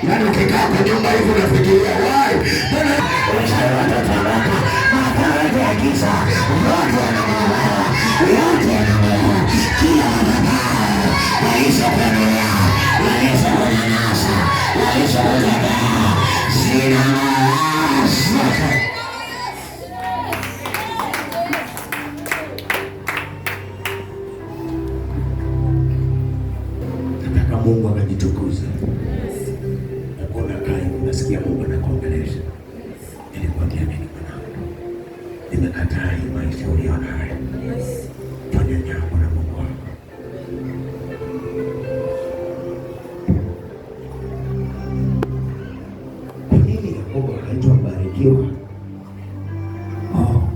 Yaani ukikaa kwa nyumba hivi unafikiria why? Mbona unashauri watoto wako? Maparaji ya giza. Wote wanamwelewa. Wote wanamwelewa. Kila madhabahu walizokuonea, walizokunyanyasa, walizokutetea, zinang'oka. Nataka Mungu akajitukuze. Hakuna kai unasikia Mungu anakuongelesha. Nilikwambia nini mwanangu? Nimekataa hii maisha ulionayo. Fanya jambo na Mungu wako. Kwa nini Yakobo akaitwa mbarikiwa?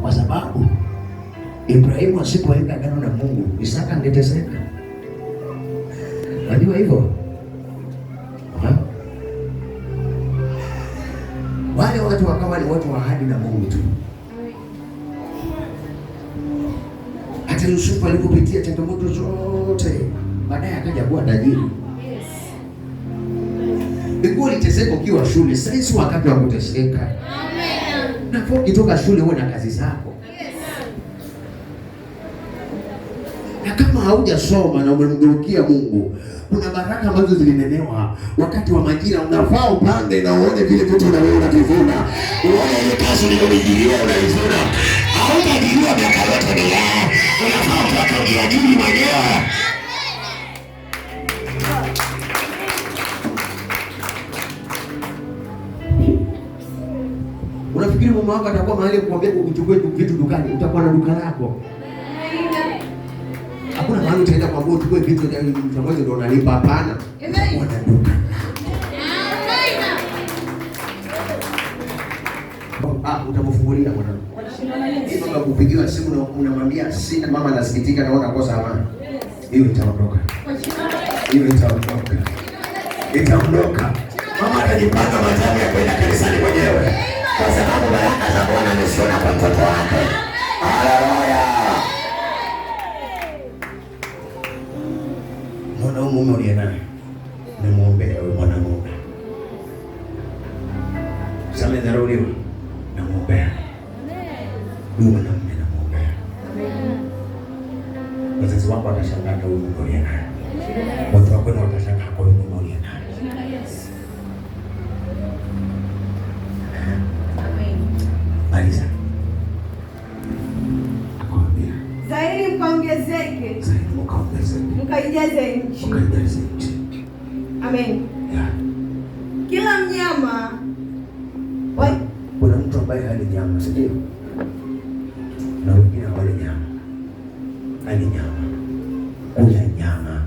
Kwa sababu Ibrahimu asipoweka agano na Mungu, Isaka angeteseka. Unajua hivyo? Wale watu wakawa ni watu wa ahadi na Mungu tu. Hata Yusufu alipopitia changamoto zote, baadaye akaja kuwa tajiri. Ilikuwa uliteseka ukiwa shule, sasa si wakati wa kuteseka. Amen. Na ukitoka shule uwe na kazi zako. Yes. Na kama haujasoma na umemgeukia Mungu, kuna baraka ambazo zilinenewa wakati wa majira. Unafaa upande na uone vile vitu na wewe unavivuna. Uone ile kazi uliyojilia unaivuna. Hautajiliwa miaka yote ni yeye. Unafaa upate ujiajiri mwenyewe. Unafikiri mume wako atakuwa mahali kuambia uchukue vitu dukani? Utakuwa na duka lako. Hakuna mahali utaenda kuambia uchukue vitu ndio mtu ndio unalipa, hapana. Utakuwa na duka. Utamfungulia mwanangu. Hiyo baba kupigiwa simu na unamwambia sina, mama nasikitika, naona kosa amani. Hiyo itaondoka. hiyo itaondoka. Itaondoka. Mama atajipanga matawi ya kwenda kanisani mwenyewe kwa sababu baraka za Bwana amesiona kwa mtoto wake. Haleluya. Mwanaume uliye naye namuombea wewe mwanamume. Sasa dharuriwa namuombea. Huyu mwanamume namuombea. Wazazi wako watashangaa kwa huyu uliye naye. Watu wako watashangaa kwa huyu uliye naye. Marisa. Akwambia. Zaidi mkaongezeke. Zaidi mkaongezeke. Mkaijaze nchi. Mkaijaze nchi. Amen. Yeah. Kila mnyama kuna mtu ambaye hali nyama, si ndio? Na wengine wale nyama. Hali nyama. Kula nyama.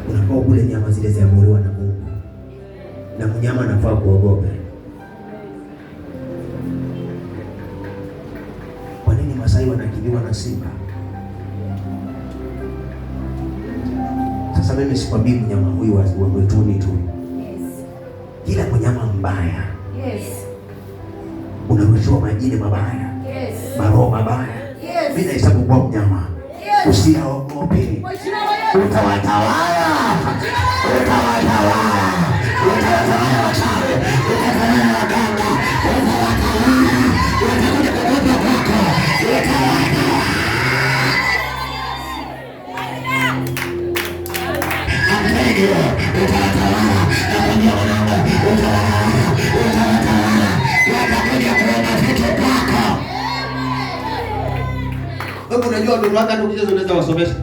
Unakuwa kule nyama zile za kuliwa na Mungu. Na mnyama anafaa kuogopa. Kwa nini Masai wanakimbiwa na simba? Sasa mimi sikwambii mnyama huyu wa mwituni tu. Kila mnyama mbaya. Unarushiwa majini mabaya. Maroho mabaya. Mimi nahesabu kwa mnyama. Usiaogope. Utawatawala. Utawatawala. Utawatawala wachawi. Utawatawala waganga. Utawatawala. Utakuja kukupa kwako. Utawatawala. Ameniyo. Utawatawala. Nakwambia wanangu. Utawatawala. Utawatawala. Watakuja kuona vitu kwako. Wewe unajua ndio waka ndio kigezo unaweza wasomesha.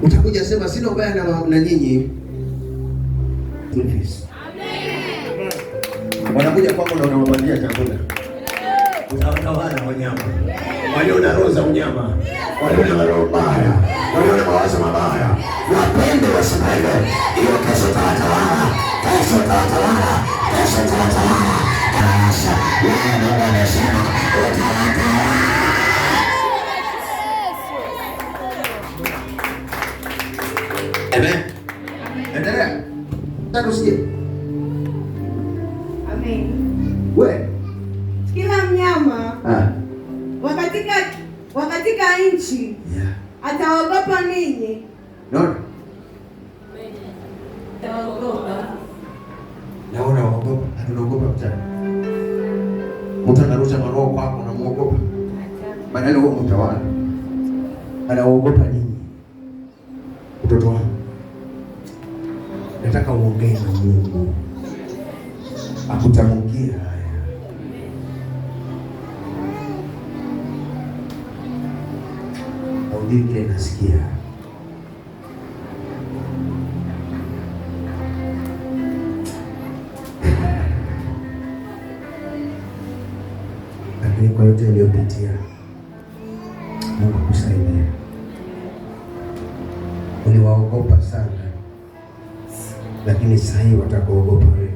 Utakuja sema sina ubaya na nyinyi. Amen. Wanakuja kwako na unawapatia chakula. Utawatawala wanyama. Walio na roho za unyama. Walio na roho mbaya. Walio na mawazo mabaya. Wapende wasimame. Hiyo kesho utawatawala. Kesho utawatawala. Kesho utawatawala. Kasha. Mungu anasema utawatawala. Amen. Endelea. Takusikia. Amen. Wewe. Kila mnyama wakatika nchi ataogopa ninyi. Naona? Ataogopa. Naona waogopa. Tunaogopa mtana. Mtu anarusha maroho kwako na muogopa. Badala wewe mtawala. Anaogopa ninyi. Mtoto wangu. Nataka uongee na Mungu. Akutamkia haya. Audii kile nasikia. Lakini kwa yote yaliyopitia, Mungu akusaidie. Uliwaogopa sana, lakini sasa hivi watakuogopa wewe.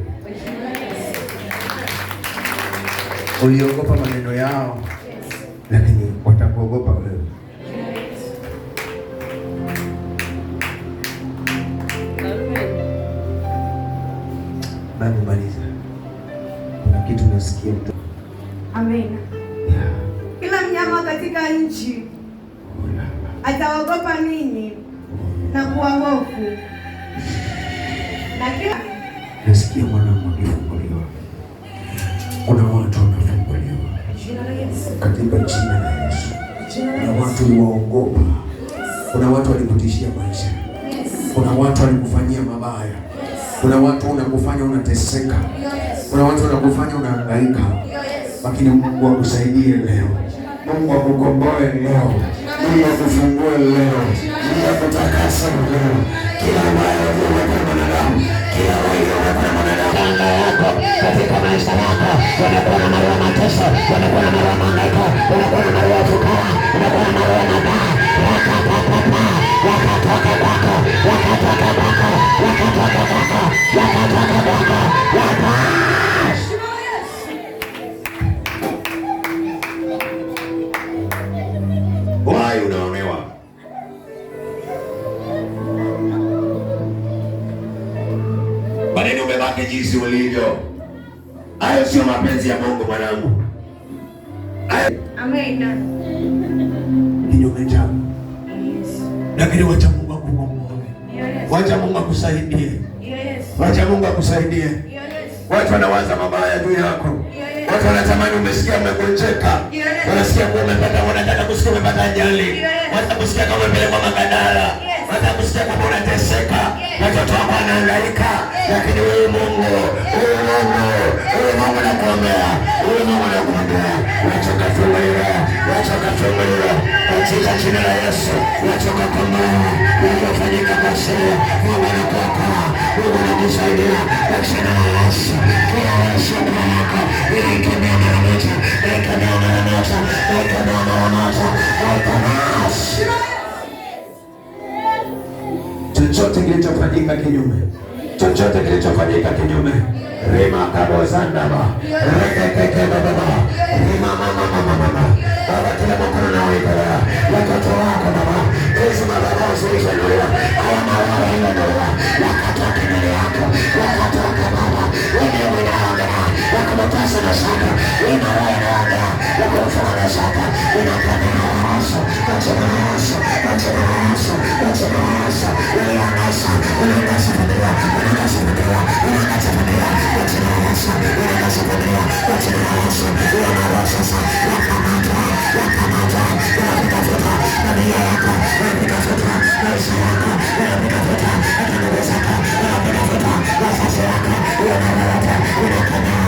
Uliogopa maneno yao, lakini watakuogopa wewe. Bado maliza. Kuna kitu nasikia mtu. Amen. Yeah. Kila mnyama katika nchi ataogopa ninyi na kuwa hofu. Na kila nasikia mwanangu akifunguliwa. Kuna watu wanafunguliwa katika jina la Yesu. Kuna watu uliwaogopa. Kuna watu walikutishia maisha. Kuna watu walikufanyia mabaya. Kuna watu unakufanya unateseka. Kuna watu wanakufanya unahangaika. Lakini Mungu akusaidie leo. Mungu akukomboe leo. Mungu akufungue leo. Mungu akutakase leo. Kila wale waliokuwa mwanadamu, kila waliokuwa mwanadamu yako katika maisha yako, wanakuwa na roho mateso, wanakuwa na roho mangaiko, wanakuwa na roho fukara, wanakuwa na roho mabaya, wakatoka kwako, wakatoka kwako, wakatoka kwako, wakatoka kwako, wakatoka kwako. wake jinsi ulivyo. Hayo sio mapenzi ya Mungu mwanangu. Amen. Kinyume chako. Lakini wacha Mungu akukomboe. Wacha Mungu akusaidie. Wacha Mungu akusaidie. Watu wanawaza mabaya juu yako. Watu wanatamani umesikia umegonjeka. Wanasikia kuwa umepata, wanataka kusikia umepata ajali. Wanataka kusikia kama umepelekwa Makadara. Wanataka kusikia kama unateseka. Watoto wako wanahangaika. Lakini wewe Mungu nakuombea. Wewe Mungu nakuombea. Wachoka funguliwa. Wachoka funguliwa. Katika jina la Yesu. Wachoka komboa. Waliofanyika kwa siri. Mungu anakuokoa. Mungu anakusaidia. Kwa jina la Yesu. Kila Yesu yako. Ikemea mara moja. Ikemea mara moja. Ikemea mara moja. Chochote kilichofanyika kinyume. Chochote kilichofanyika kinyume. Rima kabozandaba. Rekeke baba. Rima mama. Baba kila mkono na wewe. Watoto wako baba. Yesu baba usizoelewa. Ayama wao wakatoka mbele yako. Wakatoka baba. Wewe unaona. Wakamtasa na shaka. Wewe unaona. Wakamfanya shaka. Unakana Yesu. Katika Yesu. Katika Yesu. Katika Yesu. Unaanasa. Unaanasa familia. Unaanasa familia. Unaanasa familia. Katika Yesu. Unaanasa familia. Katika Yesu. Unaanasa sasa. Wakamata. Unapitafuta familia yako. Unapitafuta maisha yako. Unapitafuta akili zako. Unapitafuta wazazi wako. Unapitafuta. Unakana.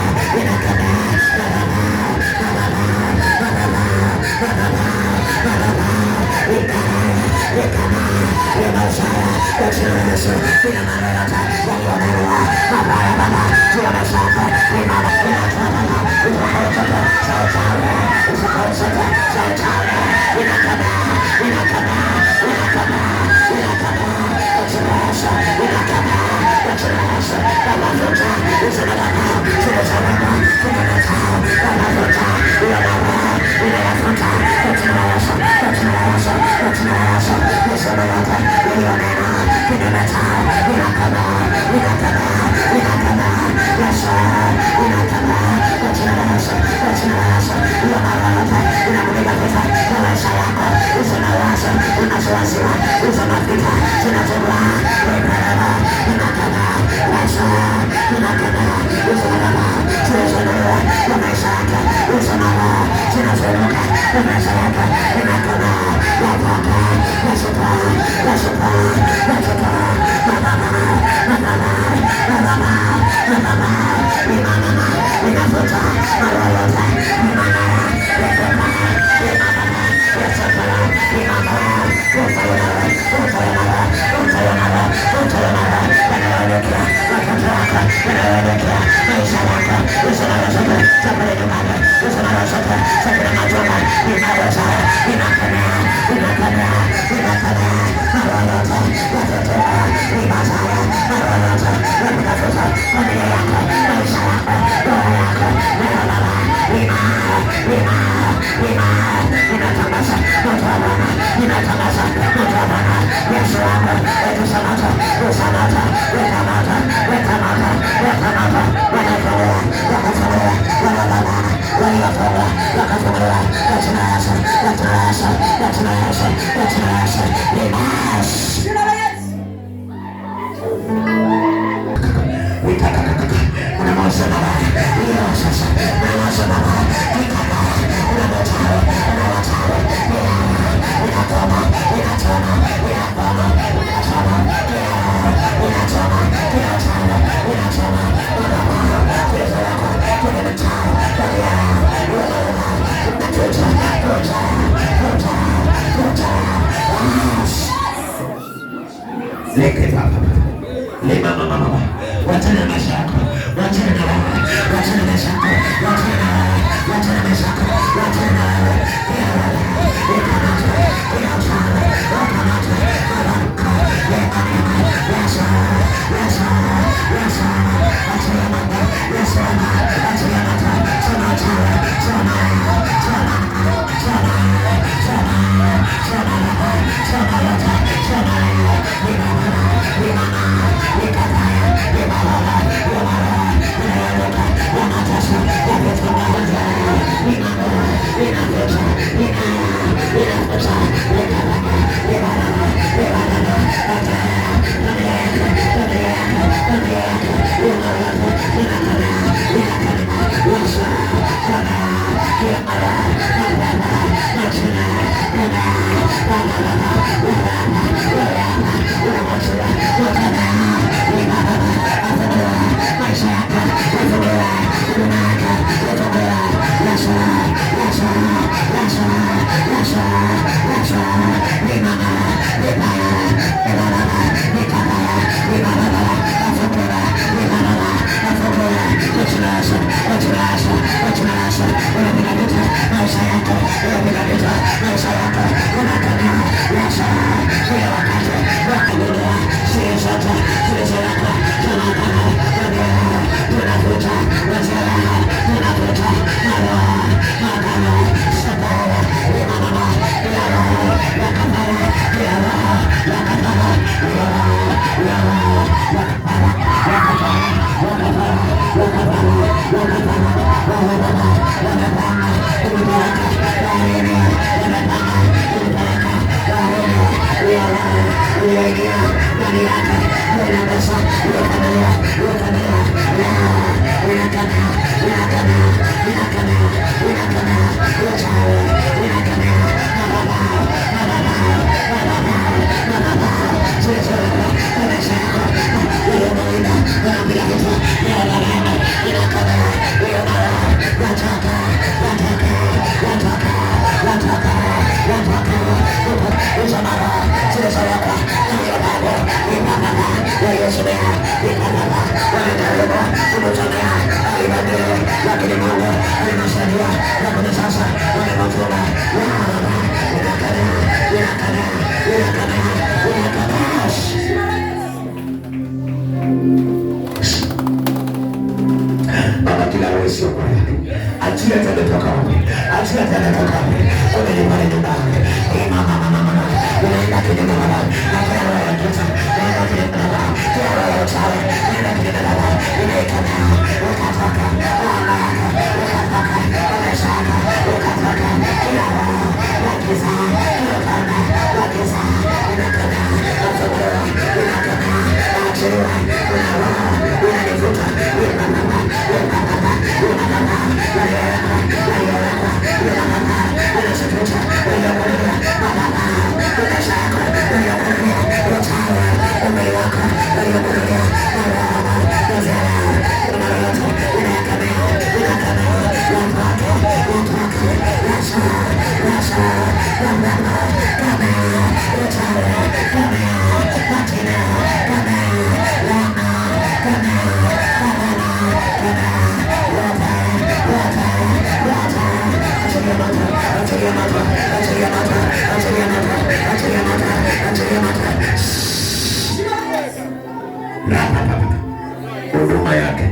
huduma yake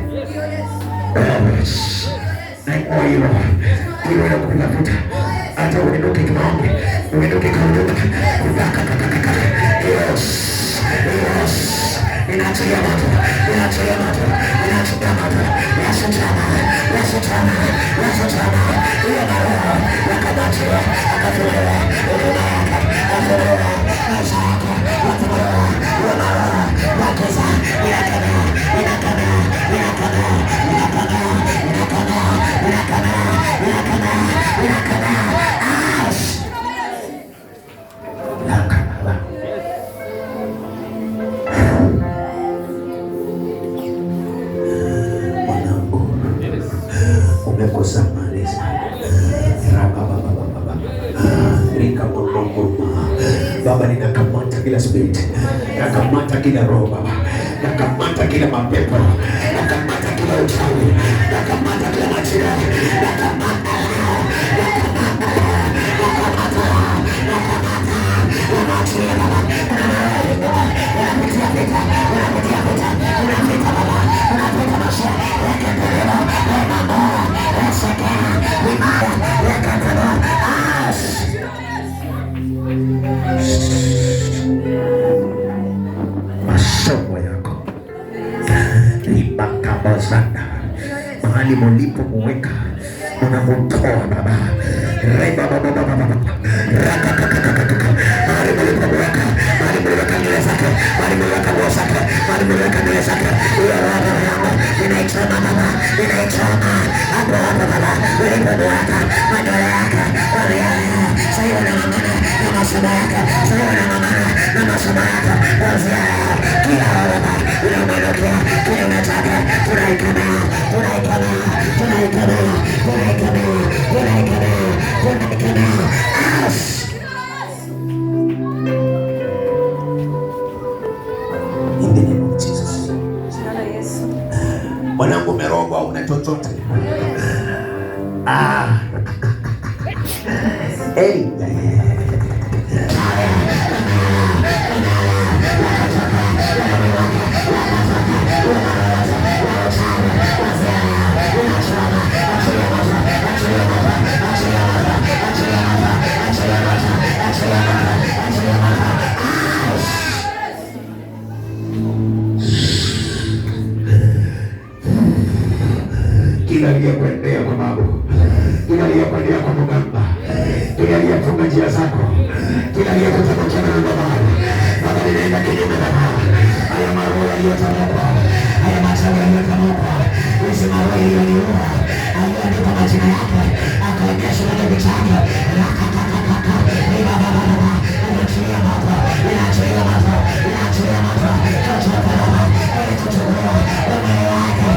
na hilo hilo kutafuta hata uinuke kimaombi, uinuke kauduma kutaka inaachilia moto, inaachilia moto, inaachilia moto, yasutana, hiyo na roho yakabatiwa, akatulewa huduma yake, akatulewa maisha yake, akatulewa hiyo na roho yakiza, inakana umekosa malezi Baba, ninakamata kila spirit, nakamata kila roho Baba, nakamata kila mapepo, nakamata kila uchawi, nakamata kila majira, masomo yako libakabazana mahali mulipo muweka unamutoa Baba, Mwanangu umerogwa, una chochote? Hey. Kila aliyekuendea kwa mambo, kila aliyekuendea kwa mganga, kila aliyefunga njia zako, kila aliyekutamkia na baba, baba ninaenda kinyume na haya maroho yaliyotamkwa, haya machawi yaliyotamkwa, hizi maroho yaliyoniua, aliandika majina yake, akaonyesha kwenye vitabu, inachilia moto, inachilia moto, inachilia moto, chochote baba, ilituchukua umeo wake,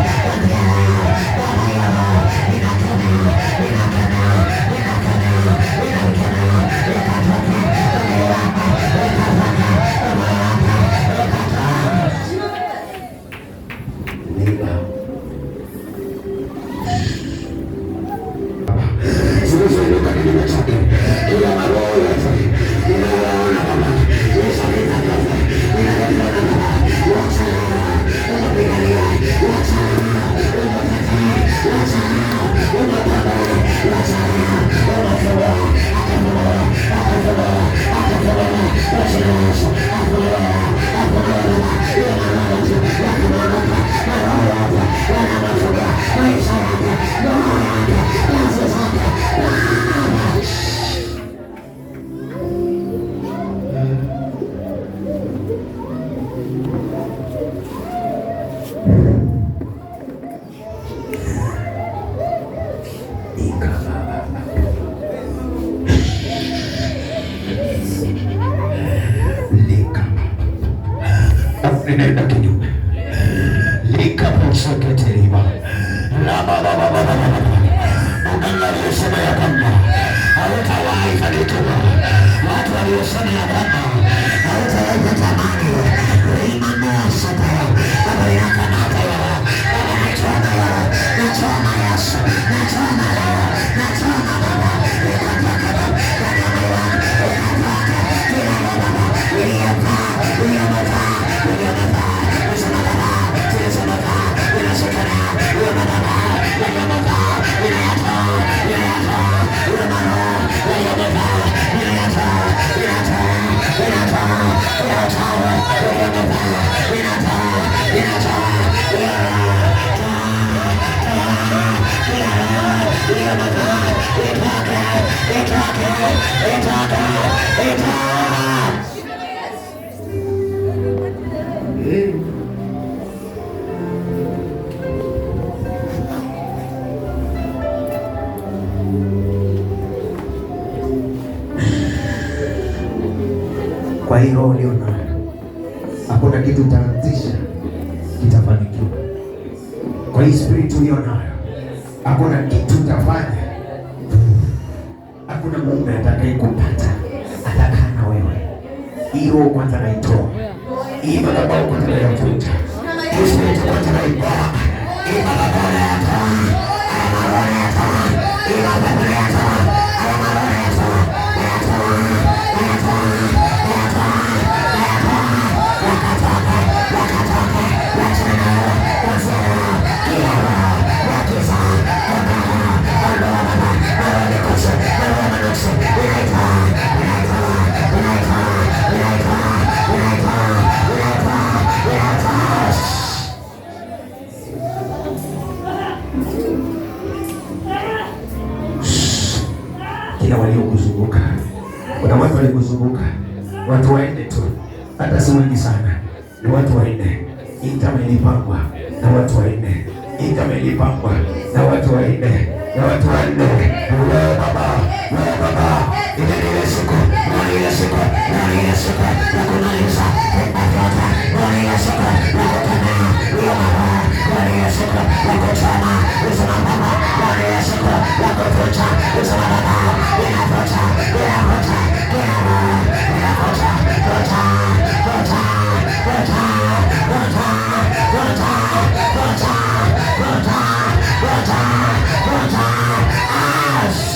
ninaenda kinyume likaposeketeriba Mungu aliyosema ya kwamba hautawahi fanikiwa, watu waliosema ya kwamba hautawahi kutamani rimanosata baba yako natawa nachoma ya nachoma Yesu nachoma ya nachoma baba ikataka kanyama ya ikataka kila baba iliyapa iliyapa iliyapa usema baba sema baba inashikana iliyapa iliyapa iliyapa iliyapa Kwa hiyo ulio nayo, hakuna kitu utaanzisha kitafanikiwa. Kwa hii spirit ulio nayo, hakuna kitu utafanya, hakuna mume atakayekupata atakaa na wewe. Hiyo kwanza naitoa, hii madhabahu kwanza naivuta, hii spirit kwanza naibaa, hii madhabahu nayatoa, haya maroho nayatoa, hii madhabahu nayatoa, haya maroho nayatoa, watu waende tu, hata si wengi sana, ni watu waende. Intama ilipangwa na watu waende, intama ilipangwa na watu waende, na watu waende. Wewe baba, ile siku, ile siku, ile siku, kuna Isa, ile siku, ile siku, kukutana, uzima mama, ile siku, kukuta, uzima baba, inakuta, inakuta, inakuta, kuta, kuta, kuta, kuta, kuta, kuta, kuta, kuta, kuta, ash.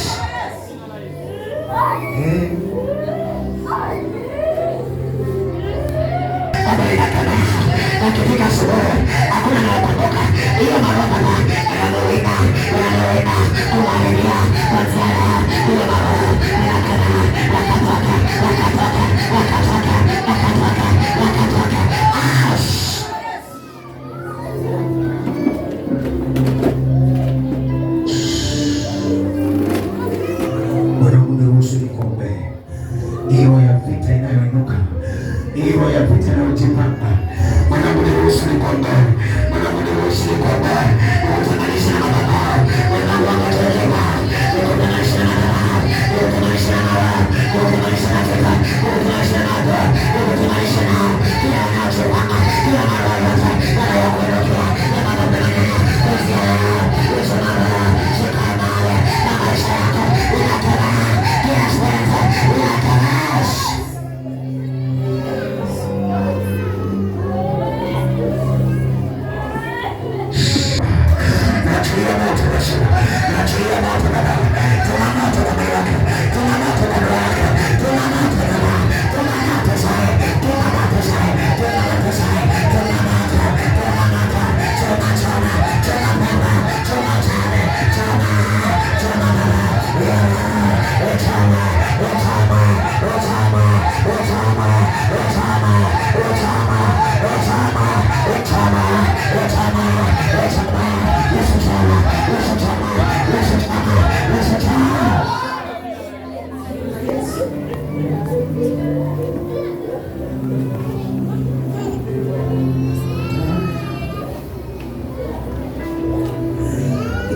Akifika asubuhi hakuna anayekumbuka hiyo maroho yanawina tunaendelea kuanzia hiyo maroho wakatoka mwanangu, niruhusu nikuombee hiyo ya vita inayoinuka, hiyo ya vita inayojipanga. Mwanangu, niruhusu nikuombee, mwanangu, niruhusu nikuombee, nikutenganishe na madhabahu, mwanangu, angetolewa, nikutenganishe na madhabahu, nikutenganishe na madhabahu, nikutenganishe na vita, nikutenganishe na adui, nikutenganishe na kila anachopanga, kila mara yote anayokuelekea, na mambo mengine, kuanzia leo, hizo madhabahu, shikamane na maisha yako, inatolewa, kila siku, inatolewa.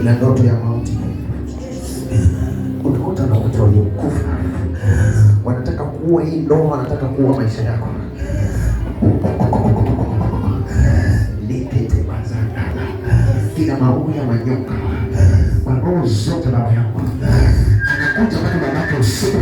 Ila ndoto ya mauti, utakuta na watu waliokufa wanataka kuua hii ndoa, wanataka kuua maisha yako. Lipite mazana kila maua ya manyoka, maroho zote na wayama anakuja bado babake usiku.